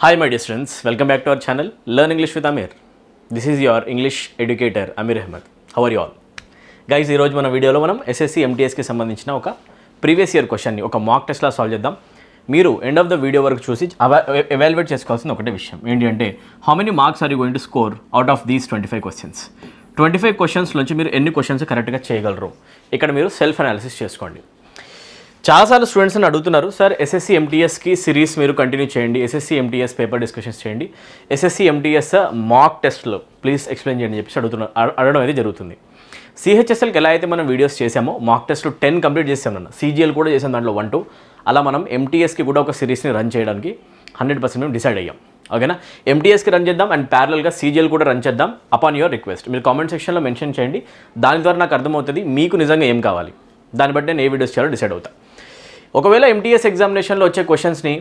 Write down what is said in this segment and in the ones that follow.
Hi my dear students, welcome back to our channel Learn English with Amir. This is your English educator Amir Ahmed. How are you all? Guys, ఈ రోజు మన వీడియోలో మనం SSC MTS కి సంబంధించిన ఒక previous year question ని ఒక మాక్ టెస్ట్ లా సాల్వ్ చేద్దాం. మీరు ఎండ్ ఆఫ్ ద వీడియో వరకు చూసి ఎవాల్యుయేట్ చేసుకోవాల్సిన ఒకటే విషయం ఏంటి అంటే how many marks are you going to score out of these 25 questions. 25 questions నుంచి మీరు ఎన్ని క్వశ్చన్స్ కరెక్ట్గా చేయగలరు ఇక్కడ మీరు సెల్ఫ్ అనాలిసిస్ చేసుకోండి. చాలాసార్లు స్టూడెంట్స్ అడుగుతున్నారు, సార్ ఎస్ఎస్సి ఎంటీఎస్కి సిరీస్ మీరు కంటిన్యూ చేయండి, ఎస్ఎస్సి ఎంటీఎస్ పేపర్ డిస్కషన్స్ చేయండి, ఎస్ఎస్సి ఎంటీఎస్ మాక్ టెస్ట్లో ప్లీజ్ ఎక్స్ప్లెయిన్ చేయండి చెప్పేసి అడగడం అయితే జరుగుతుంది. సిహెచ్ఎస్ఎల్కి ఎలా అయితే మనం వీడియోస్ చేసామో మాక్ టెస్ట్లో 10 కంప్లీట్ చేసాం అన్న, సిజిఎల్ కూడా చేసాం దాంట్లో 1-2, అలా మనం ఎంటీఎస్కి కూడా ఒక సిరీస్ని రన్ చేయడానికి 100% మేము డిసైడ్ అయ్యాం. ఓకేనా, ఎంటీఎస్కి రన్ చేద్దాం అండ్ ప్యారలల్గా సిజిఎల్ కూడా రన్ చేద్దాం అపాన్ యువర్ రిక్వెస్ట్. మీరు కామెంట్ సెక్షన్లో మెన్షన్ చేయండి, దాని ద్వారా నాకు అర్థమవుతుంది మీకు నిజంగా ఏం కావాలి, దాన్ని బట్టి నేను ఏ వీడియోస్ చేయాలో డిసైడ్ అవుతా. ఒకవేళ ఎంటీఎస్ ఎగ్జామినేషన్లో వచ్చే క్వశ్చన్స్ని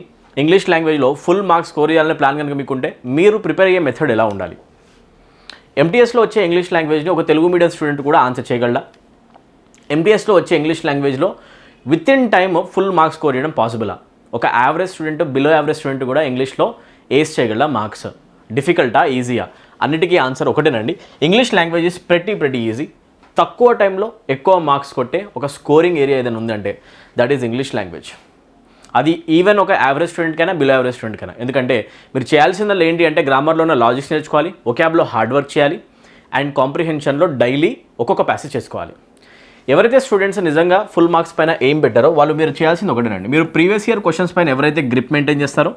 ఇంగ్లీష్ లాంగ్వేజ్లో ఫుల్ మార్క్స్ స్కోర్ చేయాలనే ప్లాన్ కనుక మీకుంటే మీరు ప్రిపేర్ అయ్యే మెథడ్ ఎలా ఉండాలి? ఎంటీఎస్లో వచ్చే ఇంగ్లీష్ లాంగ్వేజ్ని ఒక తెలుగు మీడియం స్టూడెంట్ కూడా ఆన్సర్ చేయగలరా? ఎంటీఎస్లో వచ్చే ఇంగ్లీష్ లాంగ్వేజ్లో with in time full marks score చేయడం పాసిబులా? ఒక average student, below average student కూడా ఇంగ్లీష్లో ఏస్ చేయగలరా మార్క్స్? డిఫికల్టా, ఈజీయా? అన్నిటికీ ఆన్సర్ ఒకటేనండి. English language is pretty easy. తక్కువ టైంలో ఎక్కువ మార్క్స్ కొట్టే ఒక స్కోరింగ్ ఏరియా ఏదైనా ఉందంటే దట్ ఈజ్ ఇంగ్లీష్ లాంగ్వేజ్. అది ఈవెన్ ఒక యావరేజ్ స్టూడెంట్కైనా బిలో యావరేజ్ స్టూడెంట్కైనా. ఎందుకంటే మీరు చేయాల్సిందల్లా ఏంటి అంటే గ్రామర్లో ఉన్న లాజిక్స్ నేర్చుకోవాలి, ఒకాబ్లో హార్డ్ వర్క్ చేయాలి అండ్ కాంప్రిహెన్షన్లో డైలీ ఒక్కొక్క ప్యాసేజ్ చేసుకోవాలి. ఎవరైతే స్టూడెంట్స్ నిజంగా ఫుల్ మార్క్స్ పైన ఏం పెట్టారో వాళ్ళు మీరు చేయాల్సింది ఒకటేనండి, మీరు ప్రీవియస్ ఇయర్ క్వశ్చన్స్ పైన ఎవరైతే గ్రిప్ మెయింటైన్ చేస్తారో,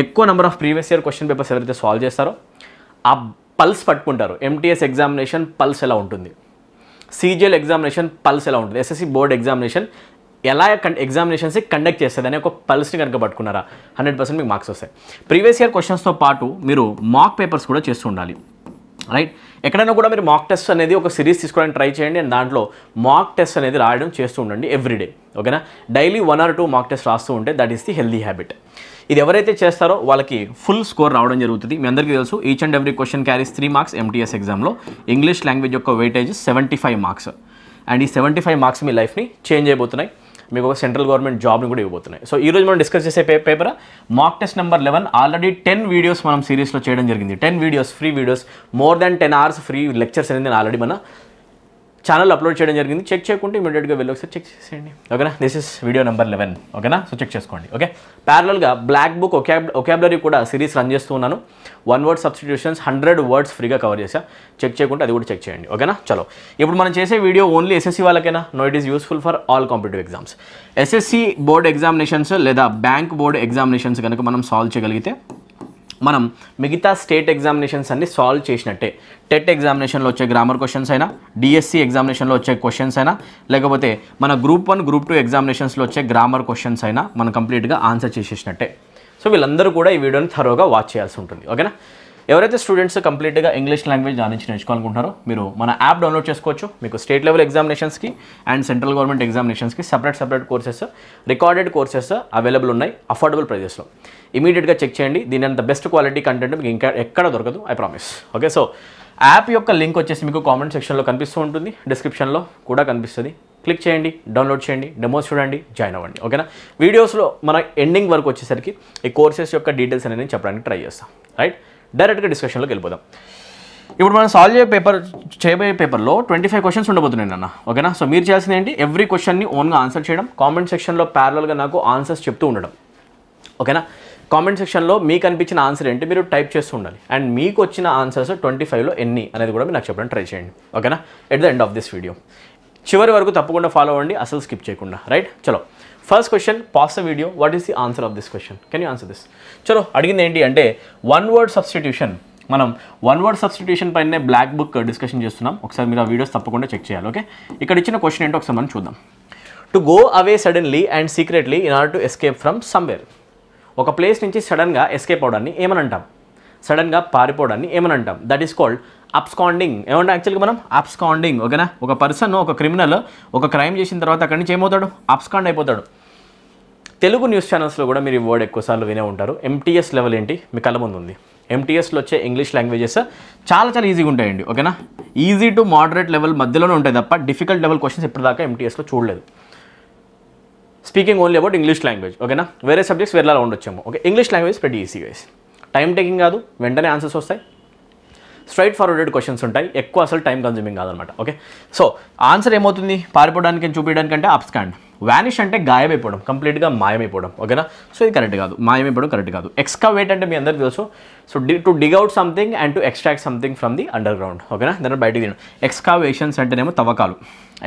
ఎక్కువ number of previous year question papers ఎవరైతే సాల్వ్ చేస్తారో ఆ పల్స్ పట్టుకుంటారు. ఎంటీఎస్ ఎగ్జామినేషన్ పల్స్ ఎలా ఉంటుంది, సిజిఎల్ ఎగ్జామినేషన్ పల్స్ ఎలా ఉంటుంది, ఎస్ఎస్సి బోర్డ్ ఎగ్జామినేషన్ ఎలా ఎగ్జామినేషన్స్ కండక్ట్ చేస్తుంది అనే ఒక పల్స్ని కనుక పట్టుకున్నారా 100% మీకు మార్క్స్ వస్తాయి. ప్రీవియస్ ఇయర్ క్వశ్చన్స్తో పాటు మీరు మాక్ పేపర్స్ కూడా చేస్తూ ఉండాలి. రైట్, ఎక్కడైనా కూడా మీరు మాక్ టెస్ట్ అనేది ఒక సిరీస్ తీసుకోవడానికి ట్రై చేయండి అండ్ దాంట్లో మాక్ టెస్ట్ అనేది రాయడం చేస్తూ ఉండండి ఎవ్రీడే. ఓకేనా, డైలీ 1 or 2 మాక్ టెస్ట్ రాస్తూ ఉంటే that is the healthy habit. ఇది ఎవరైతే చేస్తారో వాళ్ళకి ఫుల్ స్కోర్ రావడం జరుగుతుంది. మీ అందరికీ తెలుసు each and every question carries 3 marks. MTS ఎగ్జామ్లో ఇంగ్లీష్ లాంగ్వేజ్ యొక్క వెయిటేజ్ 75 మార్క్స్ అండ్ ఈ 75 మార్క్స్ మీ లైఫ్ని చేంజ్ అయిపోతున్నాయి, మీకు ఒక సెంట్రల్ గవర్నమెంట్ జాబ్ని కూడా ఇవ్వబోతున్నాయి. సో ఈరోజు మనం డిస్కస్ చేసే paper mock test number 11. Already 10 videos మనం సిరీస్లో చేయడం జరిగింది. 10 videos, free videos, more than 10 hours free lectures అనేది నేను ఆల్రెడీ మన ఛానల్ అప్లోడ్ చేయడం జరిగింది. చెక్ చేయకుంటే ఇమీడియట్గా వెళ్ళి ఒకసారి చెక్ చేసేయండి. ఓకేనా, దిస్ ఇస్ వీడియో నెంబర్ 11. ఓకేనా, సో చెక్ చేసుకోండి. ఓకే, ప్యారలల్గా బ్లాక్ బుక్ ఒకాబులరీ కూడా సిరీస్ రన్ చేస్తూ ఉన్నాను. 1 word సబ్స్టిట్యూషన్స్ 100 words ఫ్రీగా కవర్ చేసా, చెక్ చేయకుంటే అది కూడా చెక్ చేయండి. ఓకేనా, చలో ఇప్పుడు మనం చేసే వీడియో ఓన్లీ ఎస్ఎస్సి వాళ్ళకైనా, no it is useful for all competitive exams. SSC board examinations లేదా బ్యాంక్ బోర్డ్ ఎగ్జామినేషన్స్ కనుక మనం సాల్వ్ చేయగలిగితే మనం మిగతా స్టేట్ ఎగ్జామినేషన్స్ అన్ని సాల్వ్ చేసినట్టే. టెట్ ఎగ్జామినేషన్లో వచ్చే గ్రామర్ క్వశ్చన్స్ అయినా, డిఎస్సి ఎగ్జామినేషన్లో వచ్చే క్వశ్చన్స్ అయినా, లేకపోతే మన గ్రూప్ 1, గ్రూప్ 2 ఎగ్జామినేషన్స్లో వచ్చే గ్రామర్ క్వశ్చన్స్ అయినా మనం కంప్లీట్గా ఆన్సర్ చేసేసినట్టే. సో వీళ్ళందరూ కూడా ఈ వీడియోని థరోగా వాచ్ చేయాల్సి ఉంటుంది. ఓకేనా, ఎవరైతే స్టూడెంట్స్ కంప్లీట్గా ఇంగ్లీష్ లాంగ్వేజ్ దాని నుంచి నేర్చుకోవాలనుకుంటారో మీరు మన యాప్ డౌన్లోడ్ చేసుకోవచ్చు. మీకు స్టేట్ లెవెల్ ఎగ్జామినేషన్స్కి అండ్ సెంట్రల్ గవర్నమెంట్ ఎగ్జామినేషన్స్కి separate courses, recorded courses available ఉన్నాయి అఫోర్డబుల్ ప్రైజెస్లో. ఇమీడియట్గా చెక్ చేయండి. దీని అంత బెస్ట్ క్వాలిటీ కంటెంట్ మీకు ఇంకా ఎక్కడ దొరకదు, I promise. Okay, so app యొక్క లింక్ వచ్చేసి మీకు కామెంట్ సెక్షన్లో కనిపిస్తూ ఉంటుంది, డిస్క్రిప్షన్లో కూడా కనిపిస్తుంది. క్లిక్ చేయండి, డౌన్లోడ్ చేయండి, డెమోస్ చూడండి, జాయిన్ అవ్వండి. ఓకేనా, వీడియోస్లో మన ఎండింగ్ వరకు వచ్చేసరికి ఈ కోర్సెస్ యొక్క డీటెయిల్స్ అనేది చెప్పడానికి ట్రై చేస్తాం. రైట్, డైరెక్ట్గా డిస్కషన్లోకి వెళ్ళిపోదాం. ఇప్పుడు మనం సాల్వ్ చేయబోయే పేపర్లో 25 క్వశ్చన్స్ ఉండబోతున్నాయి అన్న. ఓకేనా, సో మీరు చేయాల్సింది ఏంటి, ఎవ్రీ క్వశ్చన్ని ఓన్గా ఆన్సర్ చేయడం, కామెంట్ సెక్షన్లో ప్యారలల్గా నాకు ఆన్సర్స్ చెప్తూ ఉండడం. ఓకేనా, కామెంట్ సెక్షన్లో మీకు అనిపించిన ఆన్సర్ ఏంటి మీరు టైప్ చేస్తూ ఉండాలి అండ్ మీకు వచ్చిన ఆన్సర్స్ 25లో ఎన్ని అనేది కూడా మీరు నాకు చెప్పడానికి ట్రై చేయండి. ఓకేనా, at the end of this video చివరి వరకు తప్పకుండా ఫాలో అవ్వండి, అసలు స్కిప్ చేయకుండా. రైట్, చలో first question, pass the video. What is the answer of this question? Can you answer this? చలో, అడిగింది ఏంటి అంటే 1 word సబ్స్టిట్యూషన్. మనం 1 word సబ్స్టిట్యూషన్ పైనే బ్లాక్ బుక్ డిస్కషన్ చేస్తున్నాం. ఒకసారి మీరు ఆ వీడియోస్ తప్పకుండా చెక్ చేయాలి. ఓకే, ఇక్కడ ఇచ్చిన క్వశ్చన్ ఏంటో ఒకసారి మనం చూద్దాం. To go away suddenly and secretly in order to escape from somewhere. ఒక ప్లేస్ నుంచి సడన్గా ఎస్కేప్ అవడాన్ని ఏమని అంటాం? సడన్గా పారిపోవడాన్ని ఏమని అంటాం? That is called absconding. ఏమంటే యాక్చువల్గా మనం అబ్స్కాండింగ్. ఓకేనా, ఒక పర్సన్, ఒక క్రిమినల్ ఒక క్రైమ్ చేసిన తర్వాత అక్కడి నుంచి ఏమవుతాడు? అబ్స్కాండ్ అయిపోతాడు. తెలుగు న్యూస్ ఛానల్స్లో కూడా మీరు ఈ వర్డ్ ఎక్కువసార్లు వినే ఉంటారు. ఎంటీఎస్ లెవెల్ ఏంటి మీ కళ్ళ ముందు ఉంది. ఎంటీఎస్లో వచ్చే ఇంగ్లీష్ లాంగ్వేజెస్ చాలా ఈజీగా ఉంటాయండి. ఓకేనా, ఈజీ టు మోడరేట్ లెవెల్ మధ్యలోనే ఉంటాయి తప్ప డిఫికల్ట్ లెవెల్ క్వశ్చన్స్ ఇప్పటిదాకా ఎంటీఎస్లో చూడలేదు. Speaking only about English language. ఓకేనా, వేరే సబ్జెక్ట్స్ వేరేలా ఉండొచ్చేమో. Okay, English language pretty easy guys. Time taking కాదు, వెంటనే ఆన్సర్స్ వస్తాయి, స్ట్రైట్ ఫార్వర్డెడ్ క్వశ్చన్స్ ఉంటాయి, ఎక్కువ అసలు టైం కన్జ్యూమింగ్ కాదనమాట. ఓకే, సో ఆన్సర్ ఏమవుతుంది, పారిపోవడానికి చూపించడానికంటే అబ్స్కాండ్, వానిష్ అంటే గాయమైపోవడం, కంప్లీట్గా మాయమైపోవడం. ఓకేనా, సో ఇది కరెక్ట్ కాదు, మాయమైపోవడం కరెక్ట్ కాదు. ఎక్స్కవేట్ అంటే మీ అందరికీ తెలుసు, so to dig out something and to extract something from the under ground. ఓకేనా, దాన్ని బయటికి తీయడం. ఎక్స్కావేషన్స్ అంటేనేమో తవ్వకాలు.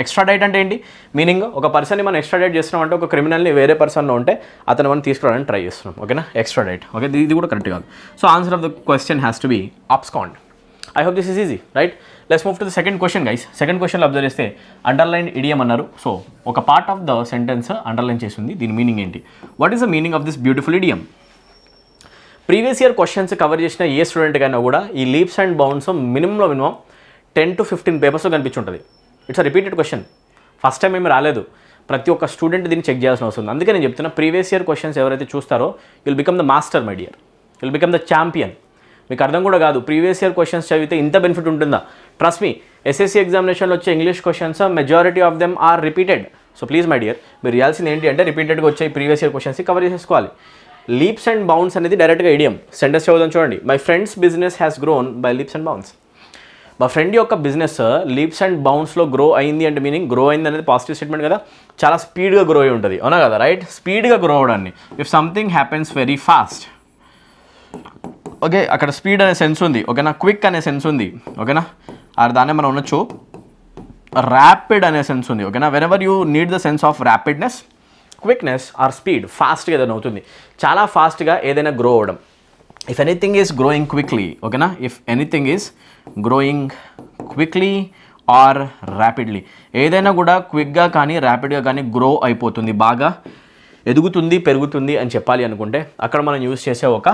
ఎక్స్ట్రాడైట్ అంటే ఏంటి మీనింగ్, ఒక పర్సన్ని మనం ఎక్స్ట్రాడైట్ చేస్తున్నాం అంటే ఒక క్రిమినల్ని వేరే పర్సన్లో ఉంటే అతను మనం తీసుకురావడానికి ట్రై చేస్తున్నాం. ఓకేనా, ఎక్స్ట్రాడైట్. ఓకే, ఇది కూడా కరెక్ట్ కాదు. So answer of the question has to B abscond. I hope this is easy, right? Let's move to the second question, guys. Second question lo observe cheste underlined idiom annaru. So oka part of the sentence underline chestundi, deen meaning enti. What is the meaning of this beautiful idiom? Previous year questions cover chesina ఏ student కైనా కూడా ఈ leaps and bounds minimum 10 to 15 papers లో కనిపించుంటుంది. It's a repeated question, first time ఏమి రాలేదు, ప్రతి ఒక్క స్టూడెంట్ దీన్ని చెక్ చేయాల్సిన అవసరం ఉంది. అందుకే నేను చెప్తున్నా, ప్రీవియస్ ఇయర్ క్వశ్చన్స్ ఎవరైతే చూస్తారో will become the master my dear, will become the champion. మీకు అర్థం కూడా కాదు, ప్రీవియస్ ఇయర్ క్వశ్చన్స్ చదివితే ఇంత బెనిఫిట్ ఉంటుందా? ట్రస్ట్ మీ, ఎస్ఎస్సీ ఎగ్జామినేషన్లో వచ్చే English questions majority of them are repeated. So please my dear, మీరు చేయాల్సింది ఏంటి అంటే రిపీటెడ్గా వచ్చే ప్రీవియస్ ఇయర్ క్వశ్చన్స్ కవర్ చేసుకోవాలి. లీప్స్ అండ్ బౌండ్స్ అనేది డైరెక్ట్గా ఇడియం. సెంటెన్స్ చదువుదాం చూడండి. My friends business has grown by leaps and bounds. మా ఫ్రెండ్ యొక్క బిజినెస్ లీప్స్ అండ్ బౌండ్స్లో గ్రో అయింది అంటే మీనింగ్, గ్రో అయింది అనేది పాజిటివ్ స్టేట్మెంట్ కదా, చాలా స్పీడ్గా గ్రో అయి ఉంటుంది, అవునా కదా, రైట్? స్పీడ్గా గ్రో అవడాన్ని, if something happens very fast, okay, అక్కడ స్పీడ్ అనే సెన్స్ ఉంది, ఓకేనా, క్విక్ అనే సెన్స్ ఉంది, ఓకేనా, దాన్నే మనం ఉండొచ్చు ర్యాపిడ్ అనే సెన్స్ ఉంది, ఓకేనా. Whenever you need the sense of rapidness, quickness or speed, ఫాస్ట్గా ఏదైనా అవుతుంది, చాలా ఫాస్ట్గా ఏదైనా గ్రో అవ్వడం. If anything is growing quickly, ఓకేనా, if anything is growing quickly or rapidly, ఏదైనా కూడా క్విక్గా కానీ ర్యాపిడ్గా కానీ గ్రో అయిపోతుంది, బాగా ఎదుగుతుంది, పెరుగుతుంది అని చెప్పాలి అనుకుంటే అక్కడ మనం యూజ్ చేసే ఒక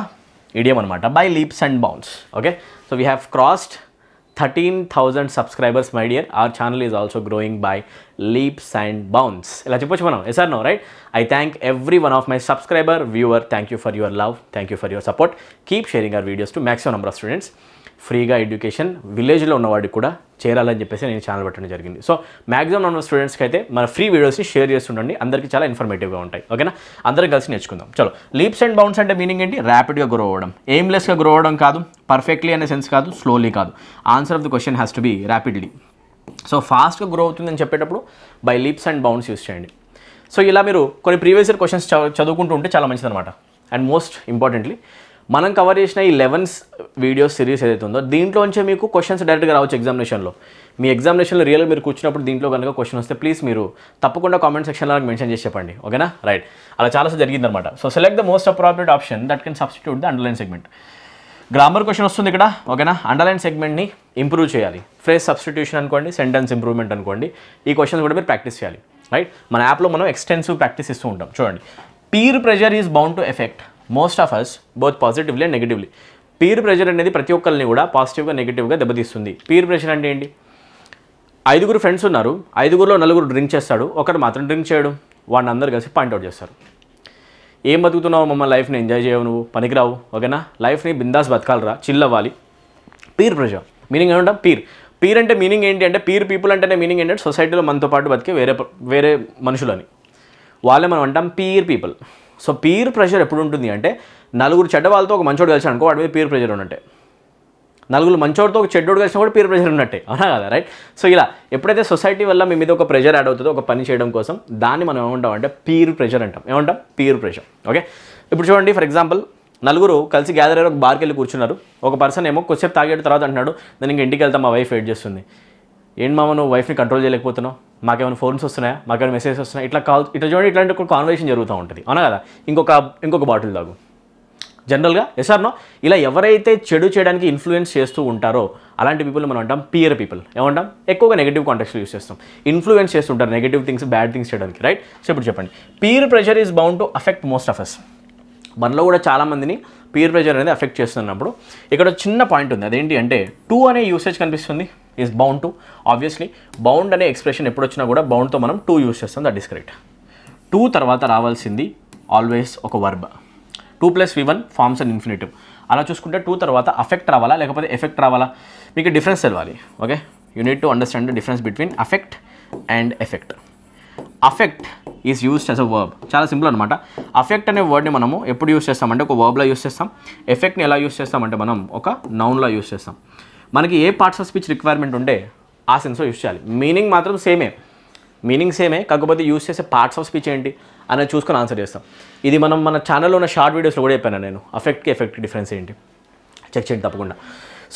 idiom అనమాట, by leaps and bounds. Okay, so we have crossed 13,000 subscribers my dear. Our channel is also growing by leaps and bounds. ఇలా చెప్పొచ్చు మనం, yes or no, right? I thank every one of my subscriber, viewer, thank you for your love, thank you for your support. Keep sharing our videos to maximum number of students. ఫ్రీగా education విలేజ్లో ఉన్నవాడికి కూడా చేరాలని చెప్పేసి నేను channel పెట్టడం జరిగింది. So maximum number of స్టూడెంట్స్కి అయితే మన ఫ్రీ వీడియోస్ని షేర్ చేస్తుండండి, అందరికీ చాలా ఇన్ఫర్మేటివ్గా ఉంటాయి. ఓకేనా, అందరం కలిసి నేర్చుకుందాం. చలో, లీప్స్ అండ్ బౌండ్స్ అంటే మీనింగ్ ఏంటి? ర్యాపిడ్గా గ్రో అవ్వడం, ఎయిమ్లెస్గా గ్రో అవ్వడం కాదు, పర్ఫెక్ట్లీ అనే సెన్స్ కాదు, స్లోలీ కాదు. Answer of the question has to B rapidly. So ఫాస్ట్గా గ్రో అవుతుందని చెప్పేటప్పుడు by leaps and bounds use చేయండి. సో ఇలా మీరు కొన్ని ప్రీవియస్ ఇయర్ క్వశ్చన్స్ చదువుకుంటూ ఉంటే చాలా మంచిదన్నమాట. అండ్ మోస్ట్ ఇంపార్టెంట్లీ, మనం కవర్ చేసిన ఈ 11 వీడియోస్ సిరీస్ ఏదైతే ఉందో దీంట్లోంచే మీకు క్వశ్చన్స్ డైరెక్ట్గా రావచ్చు ఎగ్జామినేషన్లో. మీ ఎగ్జామినేషన్లో రియల్గా మీరు కూర్చున్నప్పుడు దీంట్లో కనుక క్వశ్చన్ వస్తే ప్లీజ్ మీరు తప్పకుండా కామెంట్ సెక్షన్లో నాకు మెన్షన్ చేసి చెప్పండి, ఓకేనా, రైట్? అలా చాలాసార్లు జరిగిందనమాట. So select the most appropriate option that can substitute the underline segment. Grammar question వస్తుంది ఇక్కడ, ఓకేనా. అండర్లైన్ సెగ్మెంట్ని ఇంప్రూవ్ చేయాలి. ఫ్రేజ్ సబ్స్టిట్యూషన్ అనుకోండి, సెంటెన్స్ ఇంప్రూవ్మెంట్ అనుకోండి, ఈ క్వశ్చన్స్ కూడా మీరు ప్రాక్టీస్ చేయాలి, రైట్? మన యాప్లో మనం ఎక్స్టెన్సివ్ ప్రాక్టీస్ ఇస్తూ ఉంటాం. చూడండి, peer pressure is bound to effect most of us both positively and negatively. Peer pressure అనేది ప్రతి ఒక్కరిని కూడా పాజిటివ్గా నెగిటివ్గా దెబ్బతీస్తుంది. పీర్ ప్రెషర్ అంటే ఏంటి? 5 ఫ్రెండ్స్ ఉన్నారు, 5లో 4 డ్రింక్ చేస్తాడు, ఒకరు మాత్రం డ్రింక్ చేయడు, వాడిని అందరు కలిసి పాయింట్అవుట్ చేస్తారు. ఏం బతుకుతున్నావు మమ్మల్ని, లైఫ్ని ఎంజాయ్ చేయవు, నువ్వు పనికిరావు, ఓకేనా, లైఫ్ని బిందాస్ బతకాలరా, చిల్ అవ్వాలి. పీర్ ప్రెషర్ మీనింగ్ ఏమంటా? పీర్ అంటే మీనింగ్ ఏంటి అంటే, పీర్ పీపుల్ అంటేనే మీనింగ్ ఏంటంటే సొసైటీలో మనతో పాటు బతికే వేరే మనుషులని, వాళ్ళే మనం అంటాం peer people. So peer pressure ఎప్పుడు ఉంటుంది అంటే, 4 చెడ్డ వాళ్ళతో ఒక మంచోడు కలిసి అనుకో, వాడి మీద పీర్ ప్రెషర్ ఉన్నట్టే. 4 మంచోడితో ఒక చెడ్డోడు కలిసినా కూడా పీర్ ప్రెషర్ ఉన్నట్టే, అవునా కదా, రైట్? సో ఇలా ఎప్పుడైతే సొసైటీ వల్ల మీ మీద ఒక ప్రెషర్ యాడ్ అవుతుందో ఒక పని చేయడం కోసం, దాన్ని మనం ఏమంటాం అంటే పీర్ ప్రెషర్ అంటాం. ఏమంటాం? Peer pressure. ఓకే, ఇప్పుడు చూడండి, ఫర్ ఎగ్జాంపుల్ 4 కలిసి గ్యాదర్ అయ్యారు, ఒక బార్కి వెళ్ళి కూర్చున్నారు. ఒక పర్సన్ ఏమో కొద్దిసేపు తాగేట తర్వాత అంటున్నాడు, నేను ఇంక ఇంటికి వెళ్తాం, మా వైఫ్ వెయిట్ చేస్తుంది. ఏంటి మామ, నువ్వు వైఫ్ని కంట్రోల్ చేయలేకపోతున్నావు, మాకేమైనా ఫోన్స్ వస్తున్నాయా, మాకేమైనా మెసేజెస్ వస్తున్నాయి, ఇట్లా చూడండి, ఇట్లాంటి ఒక కాన్వర్సేషన్ జరుగుతూ ఉంటుంది, అవునా కదా. ఇంకొక బాటిల్ తాగు. జనరల్గా ఎస్ఆర్నో ఇలా ఎవరైతే చెడు చేయడానికి ఇన్ఫ్లుయెన్స్ చేస్తూ ఉంటారో అలాంటి పీపుల్ మనం అంటాం పీర్ పీపుల్. ఏమంటాం? ఎక్కువగా నెగిటివ్ కాంటెక్స్లో యూస్ చేస్తాం, ఇన్ఫ్లుయెన్స్ చేస్తుంటారు నెగిటివ్ థింగ్స్, బ్యాడ్ థింగ్స్ చేయడానికి, రైట్? సో ఇప్పుడు చెప్పండి, peer pressure is bound to affect most of us. మనలో కూడా చాలామందిని పీర్ ప్రెషర్ అనేది అఫెక్ట్ చేస్తున్నప్పుడు ఇక్కడ చిన్న పాయింట్ ఉంది, అదేంటి అంటే టు అనే యూసేజ్ కనిపిస్తుంది, is bound to. Obviously bound అనే ఎక్స్ప్రెషన్ ఎప్పుడు వచ్చినా కూడా బౌండ్తో మనం టు యూస్ చేస్తాం, దట్ ఈస్ కరెక్ట్. టు తర్వాత రావాల్సింది ఆల్వేస్ ఒక verb. 2 + V1 forms and infinitive. అలా చూసుకుంటే 2 తర్వాత అఫెక్ట్ రావాలా లేకపోతే ఎఫెక్ట్ రావాలా, మీకు డిఫరెన్స్ తెలవాలి. Okay, you need to understand the difference between affect and effect. Affect is used as a verb. చాలా సింపుల్ అనమాట. అఫెక్ట్ అనే వర్డ్ని మనము ఎప్పుడు యూస్ చేస్తామంటే ఒక వర్బ్లో యూస్ చేస్తాం. ఎఫెక్ట్ని ఎలా యూస్ చేస్తామంటే మనం ఒక నౌన్లో యూస్ చేస్తాం. మనకి ఏ పార్ట్స్ ఆఫ్ స్పీచ్ రిక్వైర్మెంట్ ఉంటే ఆ సెన్స్లో యూస్ చేయాలి. మీనింగ్ మాత్రం సేమే, కాకపోతే యూస్ చేసే పార్ట్స్ ఆఫ్ స్పీచ్ ఏంటి అనేది చూసుకొని ఆన్సర్ చేస్తాం. ఇది మనం మన ఛానల్లో ఉన్న షార్ట్ వీడియోస్లో కూడా చెప్పాను నేను. అఫెక్ట్కి ఎఫెక్ట్కి డిఫరెన్స్ ఏంటి చెక్ చేయండి తప్పకుండా.